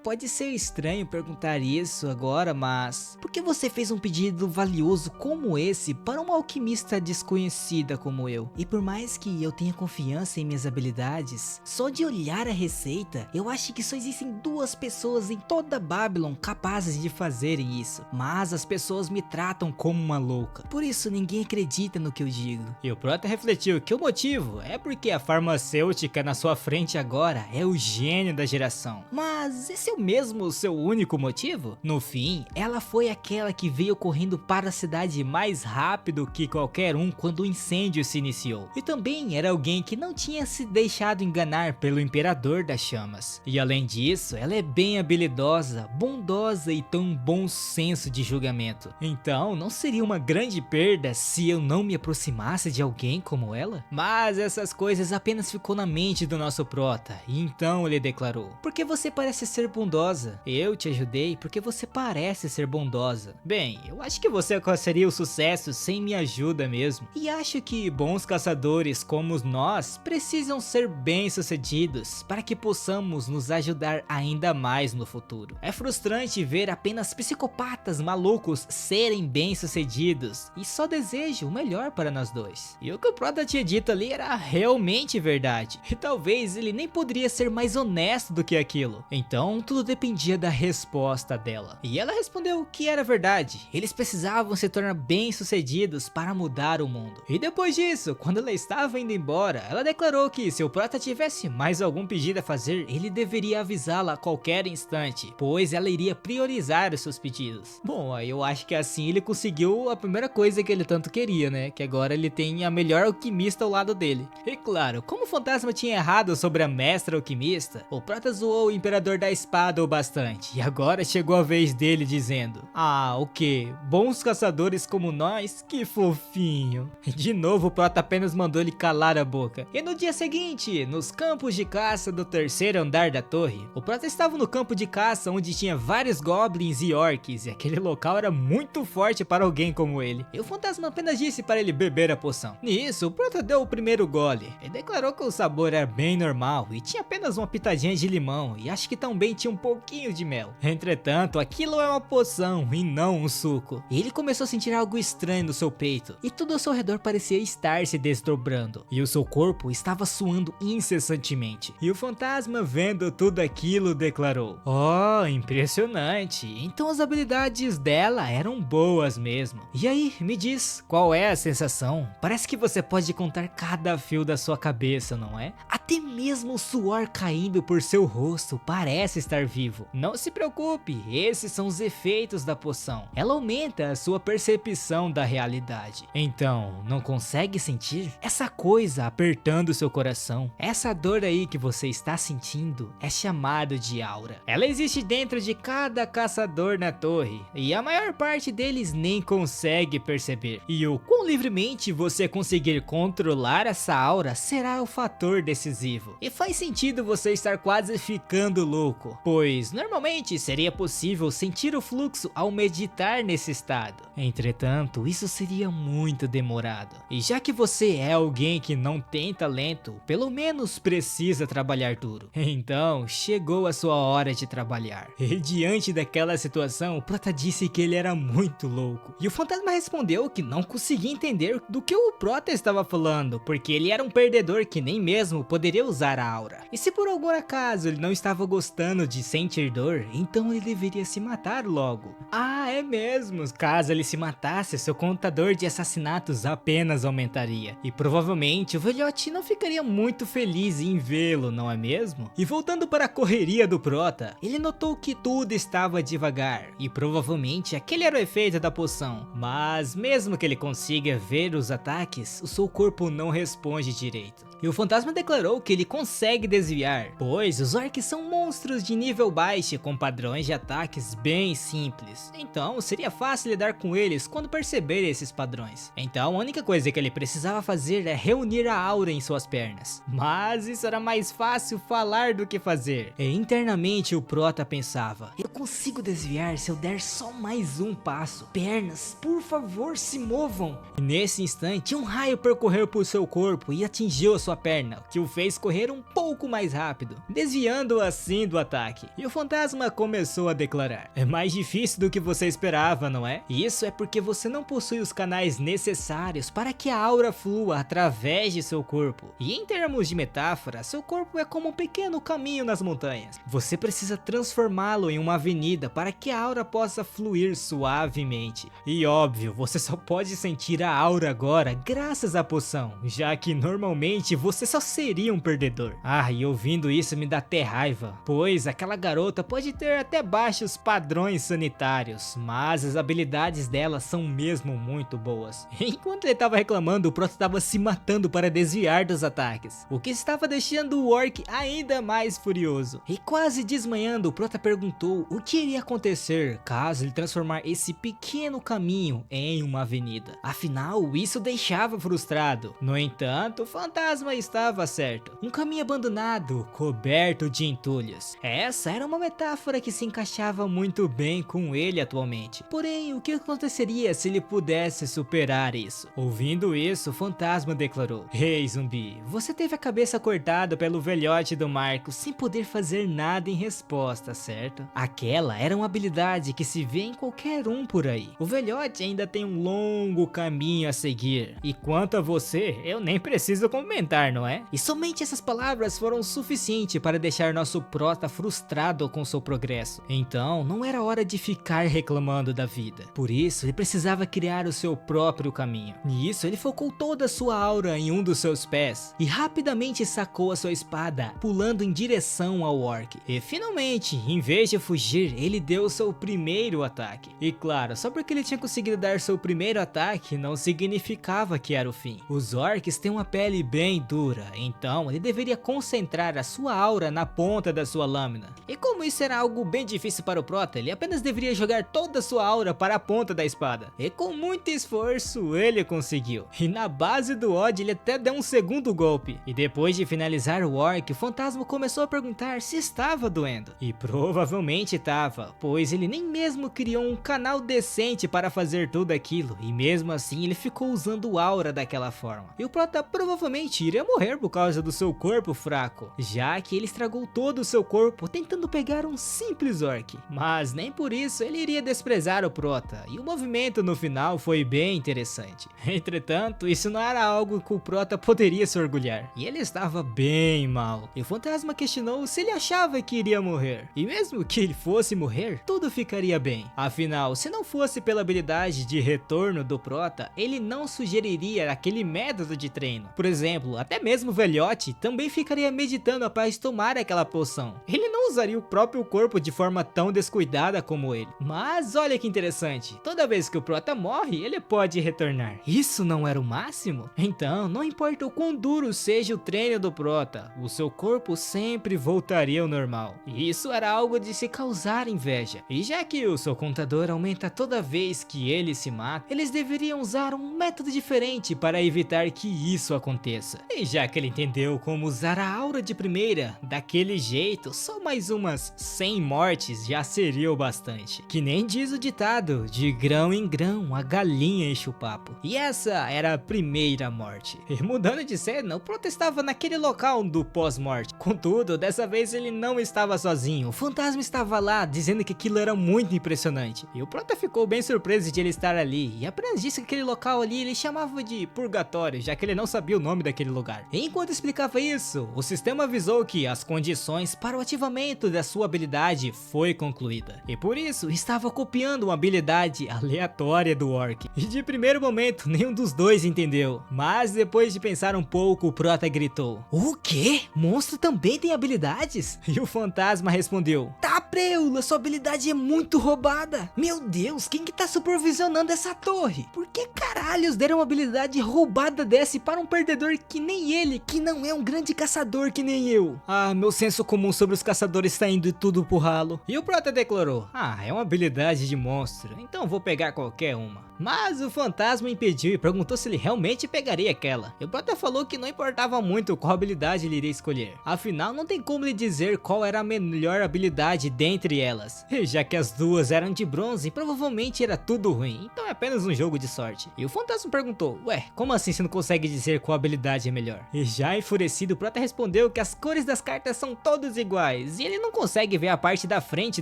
pode ser estranho perguntar isso agora, mas por que você fez um pedido valioso como esse para uma alquimista desconhecida como eu? E por mais que eu tenha confiança em minhas habilidades, só de olhar a receita, eu acho que só existem 2 pessoas em toda Babylon capazes de fazerem isso. Mas as pessoas me tratam como uma louca, por isso ninguém acredita no que eu digo. E o Prota refletiu que o motivo é porque a farmacêutica na sua frente agora é o gênio da geração. Mas esse é o mesmo seu único motivo? No fim, ela foi aquela que veio correndo para a cidade mais rápido que qualquer um quando o incêndio se iniciou. E também era alguém que não tinha se deixado enganar pelo Imperador das Chamas. E além disso, ela é bem habilidosa, bondosa e tem um bom senso de julgamento. Então, não seria uma grande perda se eu não me aproximasse de alguém como ela? Mas essas coisas apenas ficou na mente do nosso Prota. E então ele declarou: porque você parece ser bondosa. Eu te ajudei porque você parece ser bondosa. Bem, eu acho que você alcançaria o sucesso sem minha ajuda mesmo. E acho que bons caçadores como nós precisam ser bem-sucedidos para que possamos nos ajudar ainda mais no futuro. É frustrante ver apenas psicopatas malucos serem bem-sucedidos e só desejo o melhor para nós dois. E o que o Prota tinha dito ali era realmente verdade. E talvez ele nem poderia ser mais honesto do que aquilo. Então tudo dependia da resposta dela. E ela respondeu que era verdade. Eles precisavam se tornar bem-sucedidos para mudar o mundo. E depois disso, quando ela estava indo embora, ela declarou que se o Prota tivesse mais algum pedido a fazer, ele deveria avisá-la a qualquer instante, pois ela iria priorizar os seus pedidos. Bom, eu acho que assim ele conseguiu a primeira coisa que ele tanto queria, né? Que agora ele tem a melhor alquimista ao lado dele. E claro, como o fantasma tinha errado sobre a mestra alquimista, o Prota zoou o Imperador da Espada o bastante. E agora chegou a vez dele dizendo: ah, o que? Bons caçadores como nós? Que fofinho. E de novo o Prota apenas mandou ele calar a boca. E no dia seguinte, nos campos de caça do 3º andar da torre, o Prota estava no campo de caça onde tinha vários goblins e orcs, e aquele local era muito forte para alguém como ele. E o fantasma apenas disse para ele beber a poção. Nisso, o Prota deu o primeiro gole e declarou que o sabor era bem normal e tinha apenas uma pitadinha de limão, e acho que também tinha um pouquinho de mel. Entretanto, aquilo é uma poção e não um suco. E ele começou a sentir algo estranho no seu peito, e tudo ao seu redor parecia estar se desdobrando, e o seu corpo estava suando incessantemente. E o fantasma, vendo tudo aquilo, declarou: oh, impressionante, então as habilidades dela eram boas mesmo. E aí, me diz, qual é a sensação? Parece que você pode contar cada fio da sua cabeça, não é? Até mesmo o suor caindo por seu rosto parece estar vivo. Não se preocupe, esses são os efeitos da poção. Ela aumenta a sua percepção da realidade. Então, não consegue sentir essa coisa apertando seu coração? Essa dor aí que você está sentindo é chamada de aura. Ela existe dentro de cada caçador na torre, e a maior parte deles nem consegue perceber. E o quão livremente você conseguir controlar essa aura será o fator decisivo. E faz sentido você estar quase ficando louco, pois normalmente seria possível sentir o fluxo ao meditar nesse estado. Entretanto, isso seria muito demorado. E já que você é alguém que não tem talento, pelo menos precisa trabalhar duro. Então, chegou a sua hora de trabalhar. E diante daquela situação, o Prota disse que ele era muito louco. E o fantasma respondeu que não conseguia entender do que o Prota estava falando, porque ele era um perdedor que nem mesmo poderia usar a aura. E se por algum acaso ele não estava gostando de sentir dor, então ele deveria se matar logo. Ah, é mesmo, caso ele se matasse, seu contador de assassinatos apenas aumentaria. E provavelmente o velhote não ficaria muito feliz em vê-lo, não é mesmo? E voltando Voltando para a correria do Prota, ele notou que tudo estava devagar, e provavelmente aquele era o efeito da poção. Mas mesmo que ele consiga ver os ataques, o seu corpo não responde direito. E o fantasma declarou que ele consegue desviar, pois os orcs são monstros de nível baixo com padrões de ataques bem simples. Então seria fácil lidar com eles quando perceber esses padrões. Então a única coisa que ele precisava fazer é reunir a aura em suas pernas. Mas isso era mais fácil falar do que fazer. E internamente o Prota pensava: eu consigo desviar se eu der só mais um passo. Pernas, por favor, se movam. E nesse instante um raio percorreu por seu corpo e atingiu sua perna, o que o fez correr um pouco mais rápido, desviando assim do ataque. E o fantasma começou a declarar: é mais difícil do que você esperava, não é? E isso é porque você não possui os canais necessários para que a aura flua através de seu corpo. E em termos de metáfora, seu corpo é como um pequeno caminho nas montanhas. Você precisa transformá-lo em uma avenida para que a aura possa fluir suavemente. E óbvio, você só pode sentir a aura agora graças à poção, já que normalmente você só seria um perdedor. E ouvindo isso me dá até raiva, pois aquela garota pode ter até baixos padrões sanitários, mas as habilidades dela são mesmo muito boas. Enquanto ele estava reclamando, o Prota estava se matando para desviar dos ataques, o que estava deixando o orc ainda mais furioso. E quase desmanhando, o Prota perguntou o que iria acontecer caso ele transformar esse pequeno caminho em uma avenida. Afinal, isso deixava frustrado. No entanto, o fantasma estava certo. Um caminho abandonado, coberto de entulhos. Essa era uma metáfora que se encaixava muito bem com ele atualmente. Porém, o que aconteceria se ele pudesse superar isso? Ouvindo isso, o fantasma declarou: ei, zumbi, você teve a cabeça cortada pelo velhote do Marco sem poder fazer nada em resposta, certo? Aquela era uma habilidade que se vê em qualquer um por aí. O velhote ainda tem um longo caminho a seguir. E quanto a você, eu nem preciso comentar, não é? E somente essas palavras foram suficientes para deixar nosso Prota frustrado com seu progresso. Então, não era hora de ficar reclamando da vida. Por isso, ele precisava criar o seu próprio caminho. Nisso, ele focou toda a sua aura em um dos seus pés e rapidamente sacou a sua espada, pulando em direção ao orc. E finalmente, em vez de fugir, ele deu seu primeiro ataque. E claro, só porque ele tinha conseguido dar seu primeiro ataque, não significava que era o fim. Os orcs têm uma pele bem dura, então ele deveria concentrar a sua aura na ponta da sua lâmina. E como isso era algo bem difícil para o Prota, ele apenas deveria jogar toda a sua aura para a ponta da espada. E com muito esforço, ele conseguiu. E na base do ódio, ele até deu um segundo golpe. E depois de finalizar o orc, o fantasma começou a perguntar se estava doendo. E provavelmente estava, pois ele nem mesmo criou um canal decente para fazer tudo aquilo. E mesmo assim, ele ficou usando aura daquela forma. E o Prota provavelmente iria morrer por causa do seu corpo fraco, já que ele estragou todo o seu corpo tentando pegar um simples orc. Mas nem por isso ele iria desprezar o Prota, e o movimento no final foi bem interessante. Entretanto, isso não era algo que o Prota poderia se orgulhar, e ele estava bem mal. E o fantasma questionou se ele achava que iria morrer, e mesmo que ele fosse morrer, tudo ficaria bem. Afinal, se não fosse pela habilidade de retorno do Prota, ele não sugeriria aquele método de treino. Por exemplo, até mesmo o velhote também ficaria meditando após tomar aquela poção. Ele não usaria o próprio corpo de forma tão descuidada como ele. Mas olha que interessante, toda vez que o Prota morre, ele pode retornar. Isso não era o máximo? Então, não importa o quão duro seja o treino do Prota, o seu corpo sempre voltaria ao normal. E isso era algo de se causar inveja. E já que o seu contador aumenta toda vez que ele se mata, eles deveriam usar um método diferente para evitar que isso aconteça. E já que ele entendeu como usar a aura de primeira, daquele jeito, só mais umas 100 mortes já seria o bastante. Que nem diz o ditado, de grão em grão a galinha enche o papo. E essa era a primeira morte. E mudando de cena, o Prota estava naquele local do pós-morte. Contudo, dessa vez ele não estava sozinho. O fantasma estava lá, dizendo que aquilo era muito impressionante. E o Prota ficou bem surpreso de ele estar ali, e apenas disse que aquele local ali ele chamava de purgatório, já que ele não sabia o nome daquele lugar. Enquanto explicava isso, o sistema avisou que as condições para o ativamento da sua habilidade foi concluída. E por isso, estava copiando uma habilidade aleatória do orc. E de primeiro momento, nenhum dos dois entendeu. Mas depois de pensar um pouco, o prota gritou: "O quê? Monstro também tem habilidades?" E o fantasma respondeu: "Tá, preula, sua habilidade é muito roubada. Meu Deus, quem que tá supervisionando essa torre? Por que caralhos deram uma habilidade roubada dessa para um perdedor que nem ele, que não é um grande caçador que nem eu? Ah, meu senso comum sobre os caçadores está indo tudo pro ralo." E o prota declarou: "Ah, é uma habilidade de monstro, então vou pegar qualquer uma." Mas o fantasma impediu e perguntou se ele realmente pegaria aquela. E o prota falou que não importava muito qual habilidade ele iria escolher. Afinal, não tem como lhe dizer qual era a melhor habilidade dentre elas. E já que as duas eram de bronze, provavelmente era tudo ruim. Então é apenas um jogo de sorte. E o fantasma perguntou: "Ué, como assim você não consegue dizer qual habilidade é melhor?" E já enfurecido, o prota respondeu que as cores das cartas são todas iguais. E ele não consegue ver a parte da frente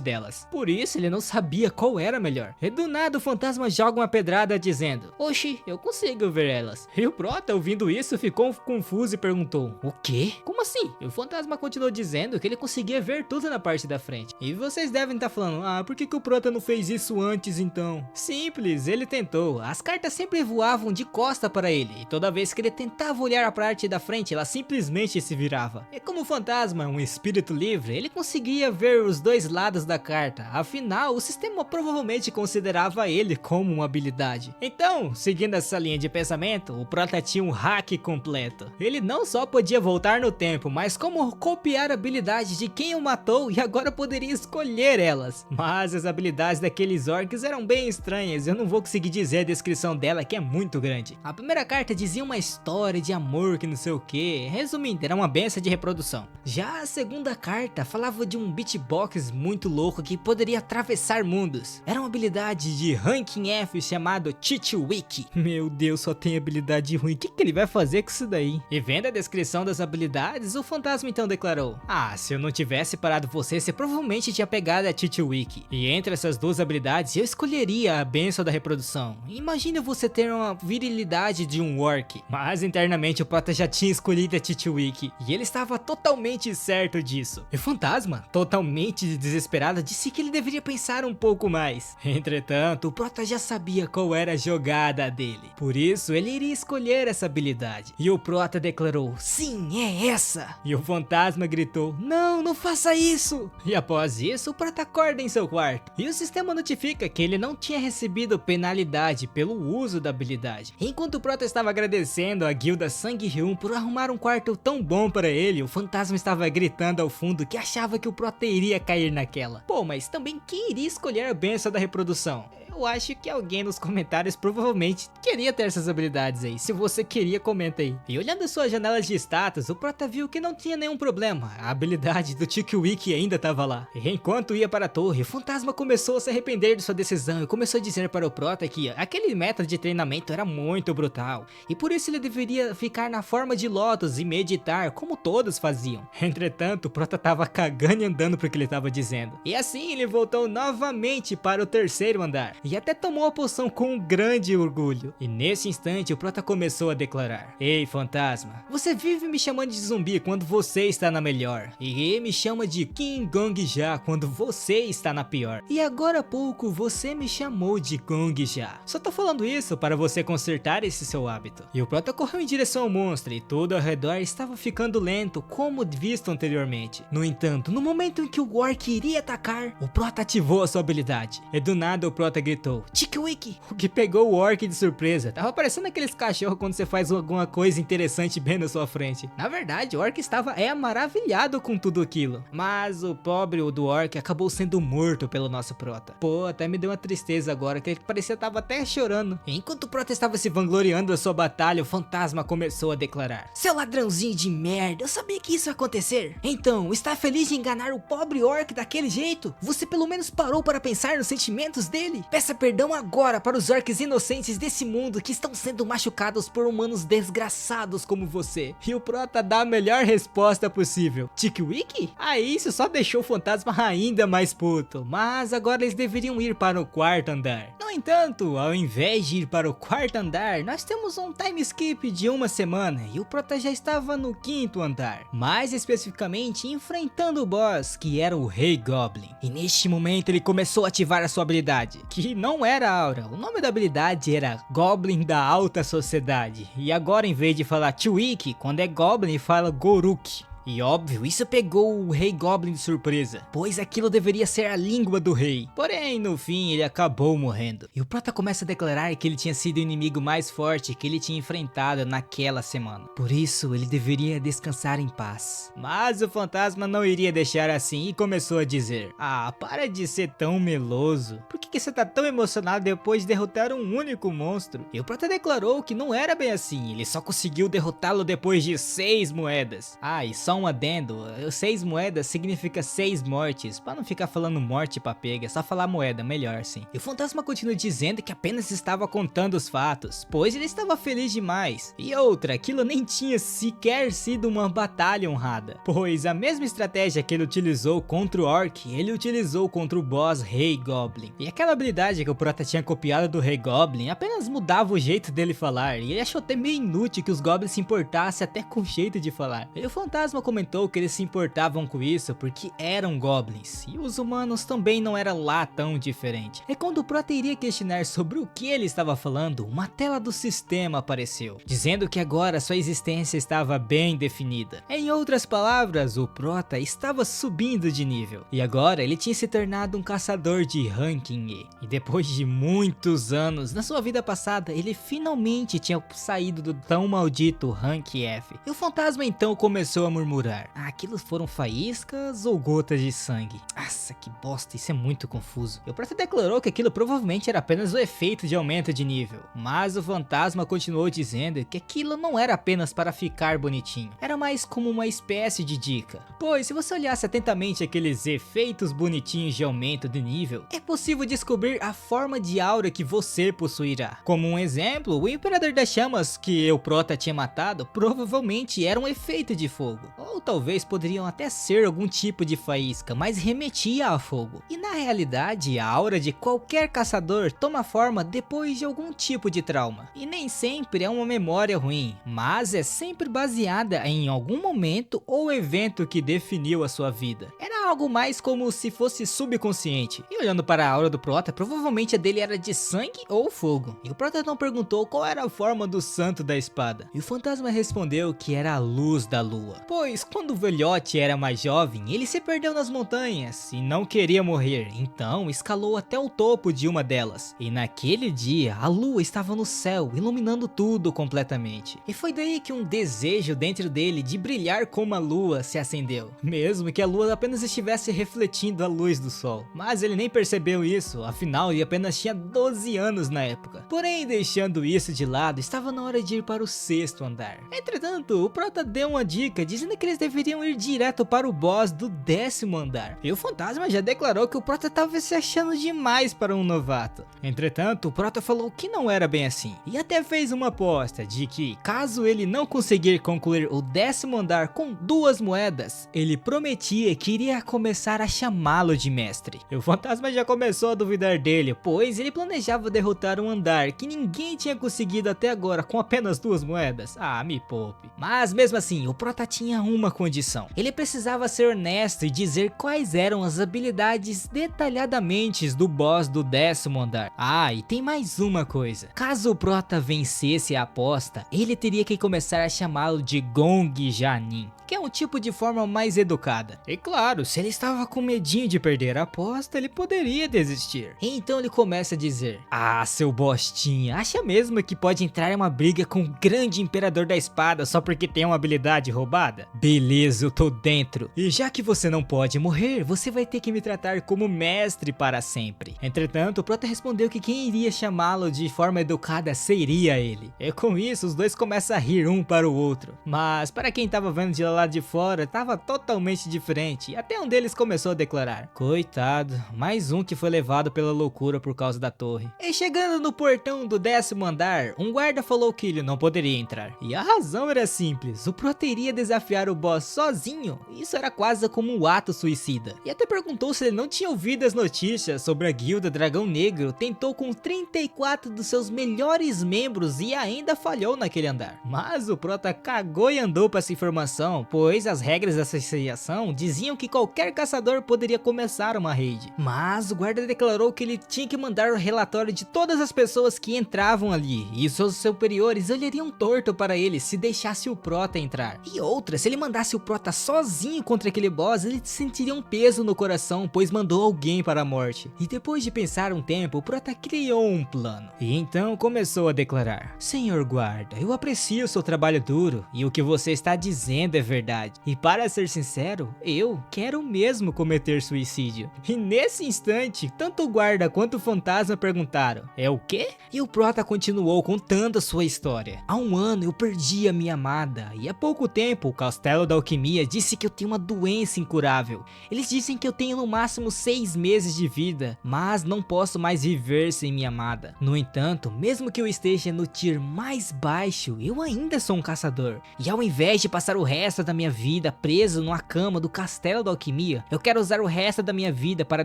delas. Por isso, ele não sabia qual era melhor. E do nada, o fantasma joga uma pedrada dizendo: "Oxi, eu consigo ver elas." E o prota, ouvindo isso, ficou confuso e perguntou: "O quê? Como assim?" E o fantasma continuou dizendo que ele conseguia ver tudo na parte da frente. E vocês devem estar falando: "Ah, por que o prota não fez isso antes então?" Simples, ele tentou. As cartas sempre voavam de costa para ele, e toda vez que ele tentava olhar a parte da frente, ela simplesmente se virava. E como o fantasma é um espírito livre, ele conseguia ver os dois lados da carta. Afinal, o sistema provavelmente considerava ele como uma habilidade. Então, seguindo essa linha de pensamento, o prota tinha um hack completo. Ele não só podia voltar no tempo, mas como copiar habilidades de quem o matou e agora poderia escolher elas. Mas as habilidades daqueles orcs eram bem estranhas, eu não vou conseguir dizer a descrição dela, que é muito grande. A primeira carta dizia uma história de amor que não sei o que, resumindo, era uma benção de reprodução. Já a segunda carta falava de um beatbox muito louco que poderia atravessar mundos. Era uma habilidade de ranking F chamado Chichiwiki. Meu Deus, só tem habilidade ruim, o que ele vai fazer com isso daí? E vendo a descrição das habilidades, o fantasma então declarou: "Ah, se eu não tivesse parado você provavelmente tinha pegado a Chichiwiki. E entre essas duas habilidades, eu escolheria a benção da reprodução. Imagina você ter uma virilidade de um orc." Mas internamente o prota já tinha escolhido a Chichiwiki, e ele estava totalmente certo disso. E o fantasma, totalmente desesperado, disse que ele deveria pensar um pouco mais. Entretanto, o prota já sabia qual era a jogada dele. Por isso, ele iria escolher essa habilidade. E o prota declarou: "Sim, é essa." E o fantasma gritou: "Não, não faça isso." E após isso, o prota acorda em seu quarto. E o sistema notifica que ele não tinha recebido penalidade pelo uso da habilidade. Enquanto o prota estava agradecendo a guilda Sangue Ryun por arrumar um quarto tão bom para ele, o fantasma estava gritando ao fundo que achava que o prota iria cair naquela. Pô, mas também quem iria escolher a benção da reprodução? Eu acho que alguém nos comentários provavelmente queria ter essas habilidades aí. Se você queria, comenta aí. E olhando suas janelas de status, o prota viu que não tinha nenhum problema. A habilidade do Chichiwiki ainda estava lá. E enquanto ia para a torre, o fantasma começou a se arrepender de sua decisão e começou a dizer para o prota que aquele método de treinamento era muito brutal. E por isso ele deveria ficar na forma de Lotus e meditar, como todos faziam. Entretanto, o prota estava cagando e andando pro que ele estava dizendo. E assim ele voltou novamente para o terceiro andar. E até tomou a poção com um grande orgulho. E nesse instante o prota começou a declarar: "Ei, fantasma, você vive me chamando de zumbi quando você está na melhor. E me chama de King Gong Ja quando você está na pior. E agora há pouco você me chamou de Gong Ja. Só tô falando isso para você consertar esse seu hábito." E o prota correu em direção ao monstro e todo ao redor estava ficando lento, como visto anteriormente. No entanto, no momento em que o orc iria atacar, o prota ativou a sua habilidade. E do nada o prota gritou: "Chichiwiki!" O que pegou o orc de surpresa. Tava parecendo aqueles cachorros quando você faz alguma coisa interessante bem na sua frente. Na verdade, o orc estava maravilhado com tudo aquilo. Mas o pobre do orc acabou sendo morto pelo nosso prota. Pô, até me deu uma tristeza agora, que ele parecia tava até chorando. Enquanto o prota estava se vangloriando da sua batalha, o fantasma começou a declarar: "Seu ladrãozinho de merda, eu sabia que isso ia acontecer. Então, está feliz de enganar o pobre orc daquele jeito? Você pelo menos parou para pensar nos sentimentos dele? Peça peça perdão agora para os orcs inocentes desse mundo que estão sendo machucados por humanos desgraçados como você. E o Prota dá a melhor resposta possível. Tikwik? Aí isso só deixou o fantasma ainda mais puto, mas agora eles deveriam ir para o quarto andar. No entanto, ao invés de ir para o quarto andar, nós temos um time skip de uma semana e o Prota já estava no quinto andar, mais especificamente enfrentando o boss, que era o Rei Goblin. E neste momento ele começou a ativar a sua habilidade, que não era Aura, o nome da habilidade era Goblin da Alta Sociedade. E agora, em vez de falar Tikwik, quando é Goblin fala Goruk. E óbvio, isso pegou o Rei Goblin de surpresa, pois aquilo deveria ser a língua do rei. Porém, no fim, ele acabou morrendo. E o Prota começa a declarar que ele tinha sido o inimigo mais forte que ele tinha enfrentado naquela semana. Por isso, ele deveria descansar em paz. Mas o fantasma não iria deixar assim e começou a dizer: ah, para de ser tão meloso. Por que você tá tão emocionado depois de derrotar um único monstro? E o Prota declarou que não era bem assim, ele só conseguiu derrotá-lo depois de 6 moedas. Ah, e só um adendo, 6 moedas significa 6 mortes, pra não ficar falando morte pra pega, é só falar moeda, melhor assim. E o fantasma continua dizendo que apenas estava contando os fatos, pois ele estava feliz demais. E outra, aquilo nem tinha sequer sido uma batalha honrada, pois a mesma estratégia que ele utilizou contra o Orc, ele utilizou contra o boss Rei Goblin. E aquela habilidade que o Prota tinha copiado do Rei Goblin apenas mudava o jeito dele falar, e ele achou até meio inútil que os Goblins se importassem até com o jeito de falar. E o fantasma comentou que eles se importavam com isso porque eram goblins, e os humanos também não era lá tão diferente. E quando o Prota iria questionar sobre o que ele estava falando, uma tela do sistema apareceu, dizendo que agora sua existência estava bem definida. Em outras palavras, o Prota estava subindo de nível, e agora ele tinha se tornado um caçador de ranking E. E depois de muitos anos, na sua vida passada, ele finalmente tinha saído do tão maldito rank F. E o fantasma então começou a murmurar: ah, aquilo foram faíscas ou gotas de sangue? Nossa, que bosta, isso é muito confuso. E o Prota declarou que aquilo provavelmente era apenas o efeito de aumento de nível, mas o fantasma continuou dizendo que aquilo não era apenas para ficar bonitinho, era mais como uma espécie de dica, pois se você olhasse atentamente aqueles efeitos bonitinhos de aumento de nível, é possível descobrir a forma de aura que você possuirá. Como um exemplo, o Imperador das Chamas que o Prota tinha matado provavelmente era um efeito de fogo, ou talvez poderiam até ser algum tipo de faísca, mas remetia a fogo. E na realidade, a aura de qualquer caçador toma forma depois de algum tipo de trauma. E nem sempre é uma memória ruim, mas é sempre baseada em algum momento ou evento que definiu a sua vida. Era algo mais como se fosse subconsciente. E olhando para a aura do Prota, provavelmente a dele era de sangue ou fogo. E o Prota não perguntou qual era a forma do santo da espada. E o fantasma respondeu que era a luz da lua. Pois quando o velhote era mais jovem, ele se perdeu nas montanhas e não queria morrer, então escalou até o topo de uma delas. E naquele dia, a lua estava no céu, iluminando tudo completamente. E foi daí que um desejo dentro dele de brilhar como a lua se acendeu, mesmo que a lua apenas estivesse refletindo a luz do sol. Mas ele nem percebeu isso, afinal ele apenas tinha 12 anos na época. Porém, deixando isso de lado, estava na hora de ir para o 6º andar. Entretanto, o Prota deu uma dica dizendo que eles deveriam ir direto para o boss do 10º andar. E o fantasma já declarou que o Prota estava se achando demais para um novato. Entretanto, o Prota falou que não era bem assim, e até fez uma aposta de que, caso ele não conseguir concluir o 10º andar com 2 moedas, ele prometia que iria começar a chamá-lo de mestre. E o fantasma já começou a duvidar dele, pois ele planejava derrotar um andar que ninguém tinha conseguido até agora com apenas 2 moedas. Ah, me poupe. Mas mesmo assim, o Prota tinha uma condição. Ele precisava ser honesto e dizer quais eram as habilidades detalhadamente do boss do 10º andar. Ah, e tem mais uma coisa. Caso o Prota vencesse a aposta, ele teria que começar a chamá-lo de Gong Janin, que é um tipo de forma mais educada. E claro, se ele estava com medinho de perder a aposta, ele poderia desistir. Então ele começa a dizer: ah, seu bostinha, acha mesmo que pode entrar em uma briga com o grande imperador da espada só porque tem uma habilidade roubada? Beleza, eu tô dentro. E já que você não pode morrer, você vai ter que me tratar como mestre para sempre. Entretanto, o Prota respondeu que quem iria chamá-lo de forma educada seria ele. E com isso, os dois começam a rir um para o outro. Mas para quem tava vendo de lá de fora, tava totalmente diferente. E até um deles começou a declarar: coitado, mais um que foi levado pela loucura por causa da torre. E chegando no portão do 10º andar, um guarda falou que ele não poderia entrar. E a razão era simples, o Prota iria desafiar o boss sozinho. Isso era quase como um ato suicida. E até perguntou se ele não tinha ouvido as notícias sobre a guilda Dragão Negro. Tentou com 34 dos seus melhores membros e ainda falhou naquele andar. Mas o Prota cagou e andou para essa informação, pois as regras dessa associação diziam que qualquer caçador poderia começar uma raid. Mas o guarda declarou que ele tinha que mandar o relatório de todas as pessoas que entravam ali, e seus superiores olhariam torto para ele se deixasse o Prota entrar. E outra, se ele mandasse o Prota sozinho contra aquele boss, ele sentiria um peso no coração, pois mandou alguém para a morte. E depois de pensar um tempo, o Prota criou um plano. E então começou a declarar: Senhor guarda, eu aprecio o seu trabalho duro, e o que você está dizendo é verdade. E para ser sincero, eu quero mesmo cometer suicídio. E nesse instante, tanto o guarda quanto o fantasma perguntaram: é o quê? E o Prota continuou contando a sua história. Há um ano eu perdi a minha amada, e há pouco tempo o Castelo da Alquimia disse que eu tenho uma doença incurável. Eles dizem que eu tenho no máximo 6 meses de vida, mas não posso mais viver sem minha amada. No entanto, mesmo que eu esteja no tier mais baixo, eu ainda sou um caçador. E ao invés de passar o resto da minha vida preso numa cama do Castelo da Alquimia, eu quero usar o resto da minha vida para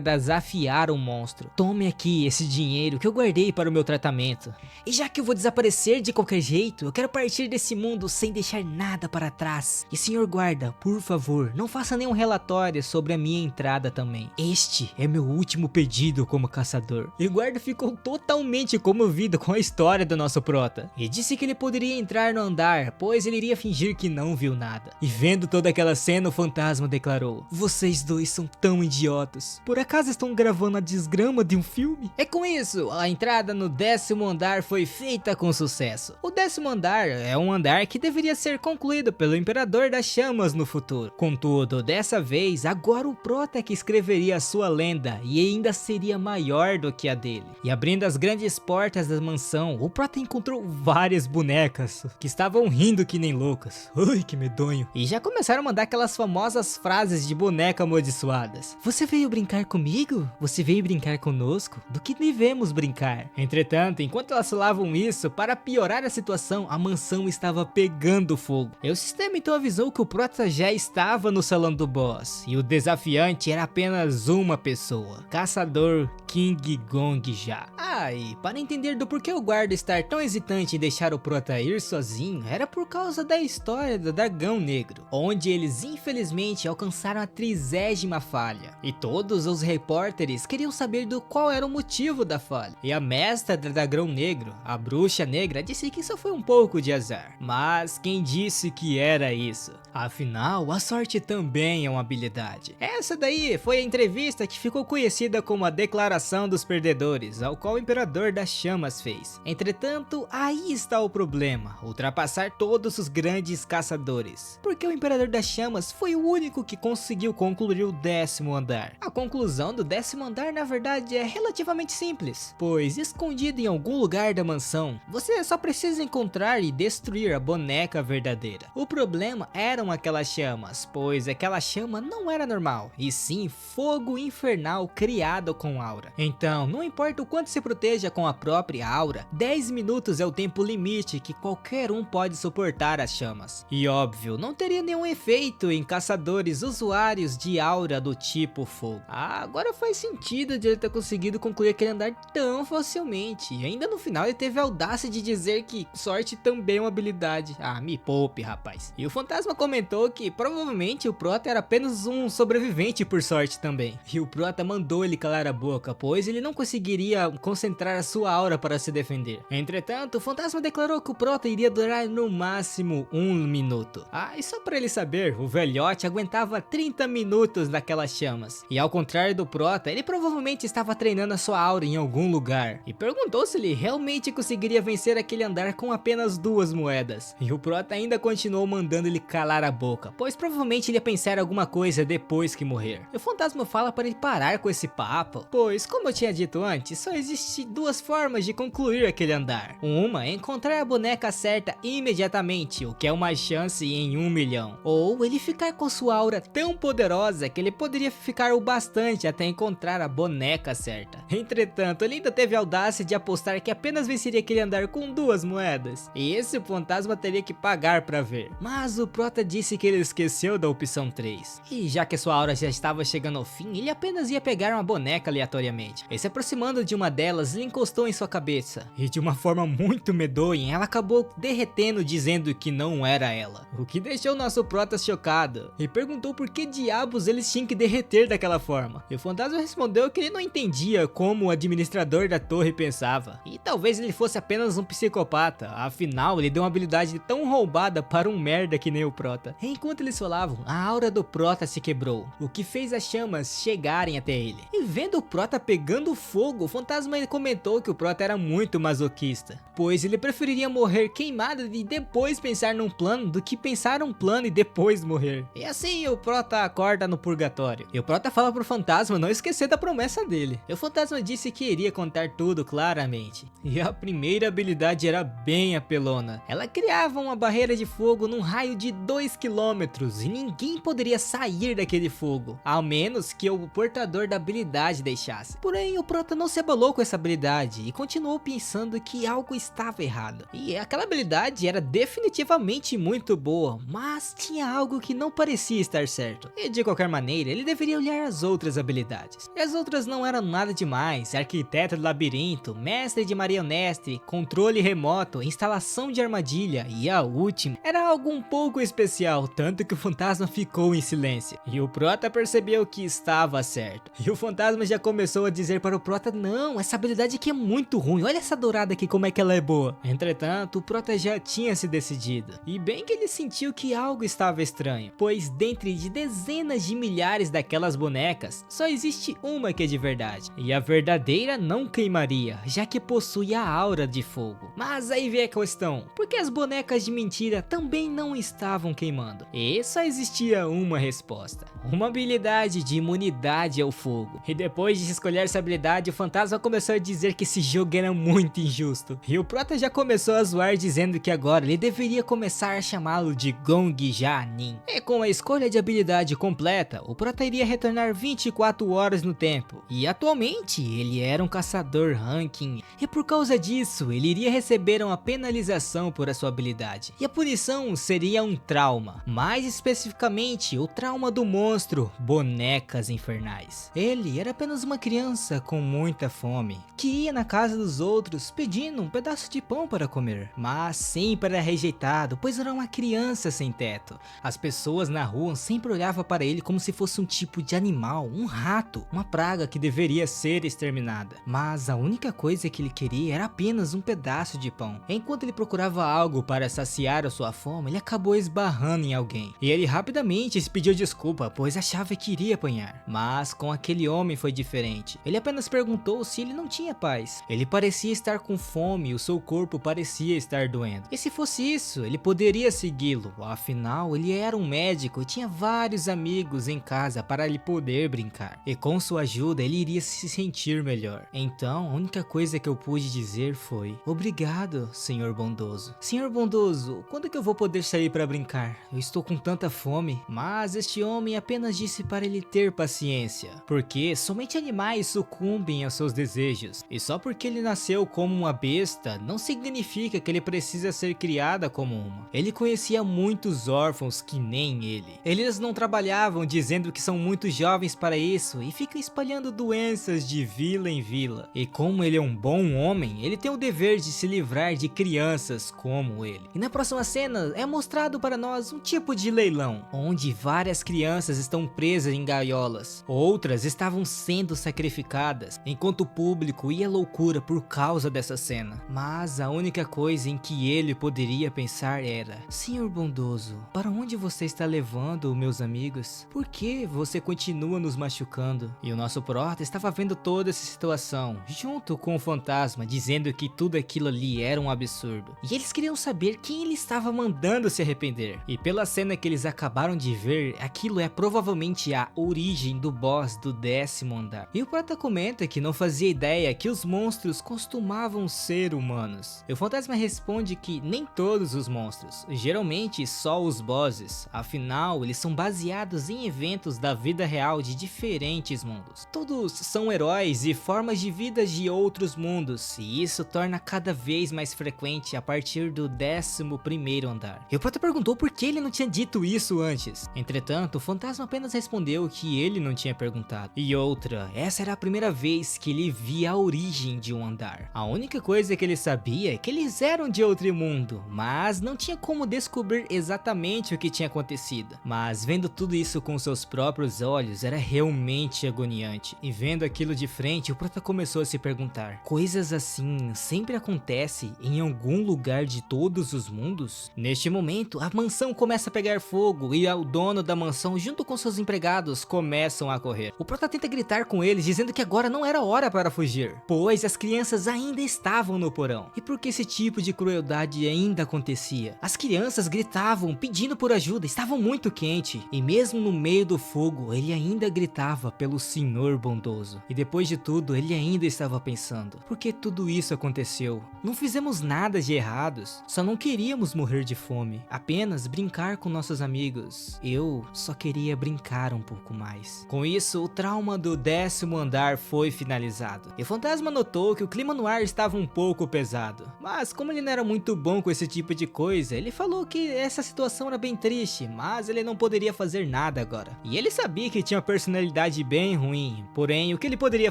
desafiar um monstro. Tome aqui esse dinheiro que eu guardei para o meu tratamento. E já que eu vou desaparecer de qualquer jeito, eu quero partir desse mundo sem deixar nada para trás. E senhor guarda, por favor, não faça nenhum relatório sobre a minha entrada também. Este é meu último pedido como caçador. E o guarda ficou totalmente comovido com a história do nosso Prota. E disse que ele poderia entrar no andar, pois ele iria fingir que não viu nada. E vendo toda aquela cena, o fantasma declarou: vocês dois são tão idiotas. Por acaso estão gravando a desgrama de um filme? É com isso, a entrada no 10º andar foi feita com sucesso. O 10º andar é um andar que deveria ser concluído pelo Imperador das Chamas no futuro. Contudo, dessa vez, agora o Prota é que escreveria a sua lenda e ainda seria maior do que a dele. E abrindo as grandes portas da mansão, o Prota encontrou várias bonecas que estavam rindo que nem loucas. Ai, que medonho. E já começaram a mandar aquelas famosas frases de boneca amaldiçoadas. Você veio brincar comigo? Você veio brincar conosco? Do que devemos brincar? Entretanto, enquanto elas falavam isso, para piorar a situação, a mansão estava pegando fogo. E o sistema então avisou que o Prota já estava no salão do boss. E o desafiante era apenas uma pessoa: Caçador King Gong Já. E para entender do porquê o guarda estar tão hesitante em deixar o Prota ir sozinho, era por causa da história do Dragão Negro, onde eles infelizmente alcançaram a 30ª falha. E todos os repórteres queriam saber do qual era o motivo da falha. E a mestra do Dragão Negro, a Bruxa Negra, disse que isso foi um pouco de azar. Mas quem disse que era isso? Afinal, a sorte também é uma habilidade. Essa daí foi a entrevista que ficou conhecida como a Declaração dos Perdedores, ao qual o Imperador das Chamas fez. Entretanto, aí está o problema: ultrapassar todos os grandes caçadores. Porque o Imperador das Chamas foi o único que conseguiu concluir o 10º andar. A conclusão do 10º andar, na verdade, é relativamente simples, pois escondido em algum lugar da mansão, você só precisa encontrar e destruir a boneca verdadeira. O problema eram aquelas chamas, pois aquela chama não era normal, e sim fogo infernal criado com aura. Então, não importa o quanto se proteja com a própria aura, 10 minutos é o tempo limite que qualquer um pode suportar as chamas. E óbvio, não teria nenhum efeito em caçadores usuários de aura do tipo fogo. Agora faz sentido de ele ter conseguido concluir aquele andar tão facilmente. E ainda no final ele teve a audácia de dizer que sorte também é uma habilidade. Me poupe, rapaz. E o fantasma comentou que provavelmente o Prota era apenas um sobrevivente por sorte também. E o Prota mandou ele calar a boca, pois ele não conseguiria concentrar a sua aura para se defender. Entretanto, o fantasma declarou que o Prota iria durar no máximo 1 minuto. E só para ele saber, o velhote aguentava 30 minutos naquelas chamas. E ao contrário do Prota, ele provavelmente estava treinando a sua aura em algum lugar. E perguntou se ele realmente conseguiria vencer aquele andar com apenas 2 moedas. E o Prota ainda continuou mandando ele calar calar a boca, pois provavelmente ele ia pensar alguma coisa depois que morrer. E o fantasma fala para ele parar com esse papo, pois como eu tinha dito antes, só existe duas formas de concluir aquele andar. Uma é encontrar a boneca certa imediatamente, o que é uma chance em 1 milhão. Ou ele ficar com sua aura tão poderosa que ele poderia ficar o bastante até encontrar a boneca certa. Entretanto, ele ainda teve a audácia de apostar que apenas venceria aquele andar com 2 moedas. E esse fantasma teria que pagar para ver. Mas o prota disse que ele esqueceu da opção 3. E já que sua aura já estava chegando ao fim, ele apenas ia pegar uma boneca aleatoriamente. E se aproximando de uma delas, ele encostou em sua cabeça. E de uma forma muito medonha, ela acabou derretendo, dizendo que não era ela. O que deixou nosso prota chocado. E perguntou por que diabos eles tinham que derreter daquela forma. E o fantasma respondeu que ele não entendia como o administrador da torre pensava. E talvez ele fosse apenas um psicopata. Afinal, ele deu uma habilidade tão roubada para um merda que nem o prota. Enquanto eles falavam, a aura do prota se quebrou, o que fez as chamas chegarem até ele. E vendo o prota pegando fogo, o fantasma comentou que o prota era muito masoquista, pois ele preferiria morrer queimado e depois pensar num plano do que pensar um plano e depois morrer. E assim o prota acorda no purgatório. E o prota fala pro fantasma não esquecer da promessa dele. E o fantasma disse que iria contar tudo claramente. E a primeira habilidade era bem apelona. Ela criava uma barreira de fogo num raio de 2 km e ninguém poderia sair daquele fogo, ao menos que o portador da habilidade deixasse. Porém, o prota não se abalou com essa habilidade e continuou pensando que algo estava errado. E aquela habilidade era definitivamente muito boa, mas tinha algo que não parecia estar certo. E de qualquer maneira, ele deveria olhar as outras habilidades. E as outras não eram nada demais: arquiteto do labirinto, mestre de marionete, controle remoto, instalação de armadilha, e a última era algo um pouco especial, tanto que o fantasma ficou em silêncio. E o prota percebeu que estava certo. E o fantasma já começou a dizer para o prota: não, essa habilidade aqui é muito ruim, olha essa dourada aqui como é que ela é boa. Entretanto, o prota já tinha se decidido. E bem que ele sentiu que algo estava estranho, pois dentre de dezenas de milhares daquelas bonecas, só existe uma que é de verdade. E a verdadeira não queimaria, já que possui a aura de fogo. Mas aí vem a questão, por que as bonecas de mentira também não estavam queimando? E só existia uma resposta: uma habilidade de imunidade ao fogo. E depois de escolher essa habilidade, o fantasma começou a dizer que esse jogo era muito injusto. E o prota já começou a zoar, dizendo que agora ele deveria começar a chamá-lo de Gong Janin. E com a escolha de habilidade completa, o prota iria retornar 24 horas no tempo. E atualmente ele era um caçador ranking. E por causa disso, ele iria receber uma penalização por a sua habilidade. E a punição seria um trauma. Mais especificamente, o trauma do monstro Bonecas Infernais. Ele era apenas uma criança com muita fome, que ia na casa dos outros pedindo um pedaço de pão para comer, mas sempre era rejeitado, pois era uma criança sem teto. As pessoas na rua sempre olhavam para ele como se fosse um tipo de animal, um rato, uma praga que deveria ser exterminada. Mas a única coisa que ele queria era apenas um pedaço de pão. Enquanto ele procurava algo para saciar a sua fome, ele acabou esbarrando em alguém. E ele rapidamente se pediu desculpa, pois achava que iria apanhar. Mas com aquele homem foi diferente. Ele apenas perguntou se ele não tinha paz. Ele parecia estar com fome e o seu corpo parecia estar doendo. E se fosse isso, ele poderia segui-lo. Afinal, ele era um médico e tinha vários amigos em casa para ele poder brincar. E com sua ajuda, ele iria se sentir melhor. Então, a única coisa que eu pude dizer foi: obrigado, senhor bondoso. Senhor bondoso, quando que eu vou poder sair para brincar? Eu estou com tanta fome. Mas este homem apenas disse para ele ter paciência, porque somente animais sucumbem aos seus desejos. E só porque ele nasceu como uma besta, não significa que ele precisa ser criada como uma. Ele conhecia muitos órfãos que nem ele. Eles não trabalhavam, dizendo que são muito jovens para isso e ficam espalhando doenças de vila em vila. E como ele é um bom homem, ele tem o dever de se livrar de crianças como ele. E na próxima cena é mostrado para nós um tipo de leilão, onde várias crianças estão presas em gaiolas. Outras estavam sendo sacrificadas, enquanto o público ia à loucura por causa dessa cena. Mas a única coisa em que ele poderia pensar era: senhor bondoso, para onde você está levando meus amigos? Por que você continua nos machucando? E o nosso prota estava vendo toda essa situação, junto com o fantasma, dizendo que tudo aquilo ali era um absurdo. E eles queriam saber quem ele estava mandando se arrepender. acontecer. E pela cena que eles acabaram de ver, aquilo é provavelmente a origem do boss do 10º andar. E o prota comenta que não fazia ideia que os monstros costumavam ser humanos. E o fantasma responde que nem todos os monstros, geralmente só os bosses, afinal eles são baseados em eventos da vida real de diferentes mundos. Todos são heróis e formas de vida de outros mundos, e isso torna cada vez mais frequente a partir do 11º andar. E o prota perguntou por que ele não tinha dito isso antes. Entretanto, o fantasma apenas respondeu que ele não tinha perguntado. E outra, essa era a primeira vez que ele via a origem de um andar. A única coisa que ele sabia é que eles eram de outro mundo, mas não tinha como descobrir exatamente o que tinha acontecido. Mas vendo tudo isso com seus próprios olhos era realmente agoniante. E vendo aquilo de frente, o prota começou a se perguntar: coisas assim sempre acontecem em algum lugar de todos os mundos? Neste momento, a mansão começa a pegar fogo e o dono da mansão junto com seus empregados começam a correr. O prota tenta gritar com eles dizendo que agora não era hora para fugir, pois as crianças ainda estavam no porão. E por que esse tipo de crueldade ainda acontecia? As crianças gritavam pedindo por ajuda, estavam muito quente, e mesmo no meio do fogo ele ainda gritava pelo Senhor bondoso. E depois de tudo ele ainda estava pensando: por que tudo isso aconteceu? Não fizemos nada de errados, só não queríamos morrer de fome, apenas brincar com nossos amigos. Eu só queria brincar um pouco mais. Com isso, o trauma do 10º andar foi finalizado. E o fantasma notou que o clima no ar estava um pouco pesado, mas como ele não era muito bom com esse tipo de coisa, ele falou que essa situação era bem triste, mas ele não poderia fazer nada agora. E ele sabia que tinha uma personalidade bem ruim, porém o que ele poderia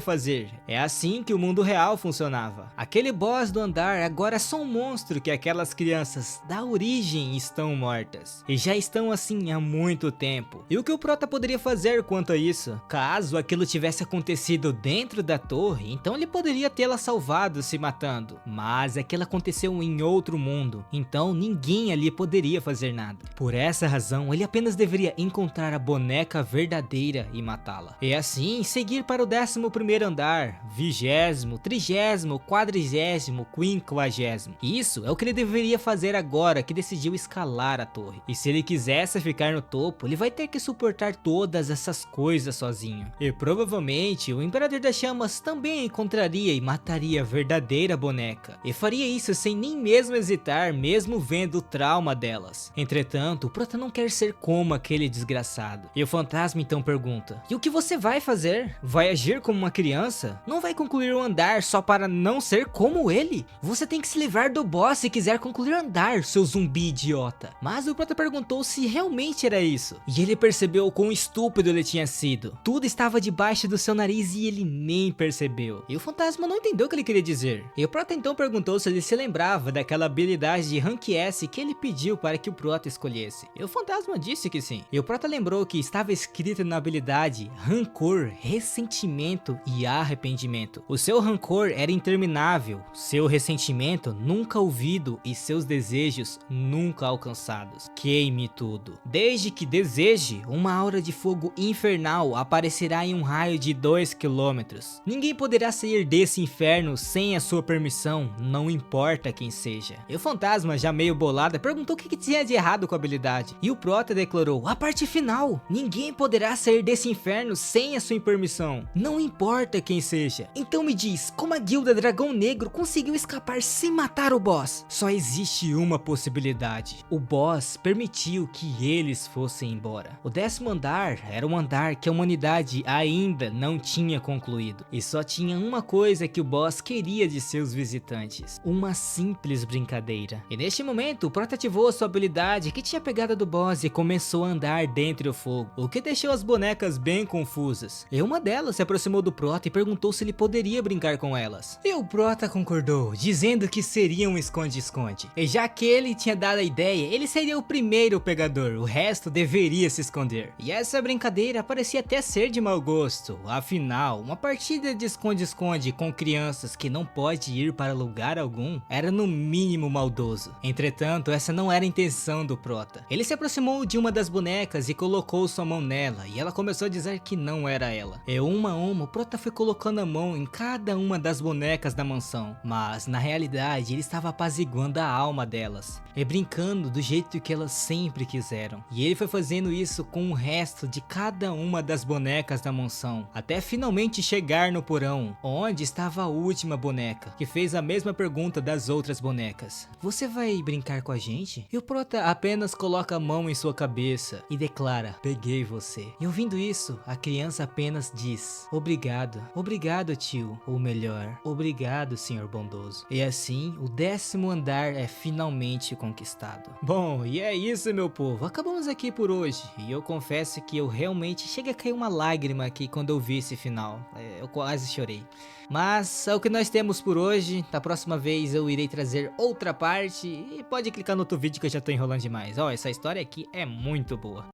fazer? É assim que o mundo real funcionava. Aquele boss do andar agora é só um monstro que aquelas crianças da origem estão mortas. E já estão assim há muito tempo. E o que o prota poderia fazer quanto a isso? Caso aquilo tivesse acontecido dentro da torre, então ele poderia tê-la salvado se matando. Mas aquilo aconteceu em outro mundo, então ninguém ali poderia fazer nada. Por essa razão, ele apenas deveria encontrar a boneca verdadeira e matá-la. E assim, seguir para o 11º andar, 20º, 30º, 40º, 50º. Isso é o que ele deveria fazer agora que decidiu escalar a torre. E se ele quisesse ficar no topo, ele vai ter que suportar todas essas coisas sozinho. E provavelmente o Imperador das Chamas também encontraria e mataria a verdadeira boneca. E faria isso sem nem mesmo hesitar, mesmo vendo o trauma delas. Entretanto, o prota não quer ser como aquele desgraçado. E o fantasma então pergunta: e o que você vai fazer? Vai agir como uma criança? Não vai concluir o andar só para não ser como ele? Você tem que se livrar do boss se quiser concluir o andar, seu zumbi idiota. Mas o prota perguntou se realmente era isso. E ele percebeu o quão estúpido ele tinha sido. Tudo estava debaixo do seu nariz e ele nem percebeu. E o fantasma não entendeu o que ele queria dizer. E o prota então perguntou se ele se lembrava daquela habilidade de Rank S que ele pediu para que o prota escolhesse. E o fantasma disse que sim. E o prota lembrou que estava escrito na habilidade rancor, ressentimento e arrependimento. O seu rancor era interminável, seu ressentimento nunca ouvido e seus desejos nunca alcançados. Queime tudo. Desde que deseje, uma aura de fogo infernal aparecerá em um raio de 2 km. Ninguém poderá sair desse inferno sem a sua permissão, não importa quem seja. E o fantasma, já meio bolado, perguntou o que tinha de errado com a habilidade. E o prota declarou: a parte final. Ninguém poderá sair desse inferno sem a sua permissão, não importa quem seja. Então me diz, como a guilda Dragão Negro conseguiu escapar sem matar o boss? Só existe uma possibilidade. O boss permitiu que eles fossem embora. O 10º andar era um andar que a humanidade ainda não tinha concluído. E só tinha uma coisa que o boss queria de seus visitantes: uma simples brincadeira. E neste momento, o prota ativou sua habilidade que tinha pegada do boss e começou a andar dentro do fogo, o que deixou as bonecas bem confusas. E uma delas se aproximou do prota e perguntou se ele poderia brincar com elas. E o prota concordou, dizendo que seria um esconde-esconde. E já que ele tinha dado a ideia, ele seria o primeiro pegador, o resto deveria se esconder. E essa brincadeira parecia até ser de mau gosto. Afinal, uma partida de esconde-esconde com crianças que não pode ir para lugar algum era no mínimo maldoso. Entretanto, essa não era a intenção do prota. Ele se aproximou de uma das bonecas e colocou sua mão nela, e ela começou a dizer que não era ela. E uma a uma, o prota foi colocando a mão em cada uma das bonecas da mansão, mas na realidade ele estava apaziguando a alma delas e brincando do jeito jeito que elas sempre quiseram. E ele foi fazendo isso com o resto de cada uma das bonecas da mansão, até finalmente chegar no porão, onde estava a última boneca, que fez a mesma pergunta das outras bonecas. Você vai brincar com a gente? E o prota apenas coloca a mão em sua cabeça e declara: peguei você. E ouvindo isso, a criança apenas diz: obrigado, obrigado tio, ou melhor, obrigado senhor bondoso. E assim, o 10º andar é finalmente conquistado. Bom, e é isso meu povo, acabamos aqui por hoje, e eu confesso que eu realmente cheguei a cair uma lágrima aqui quando eu vi esse final, eu quase chorei. Mas é o que nós temos por hoje, da próxima vez eu irei trazer outra parte, e pode clicar no outro vídeo que eu já tô enrolando demais. Ó, essa história aqui é muito boa.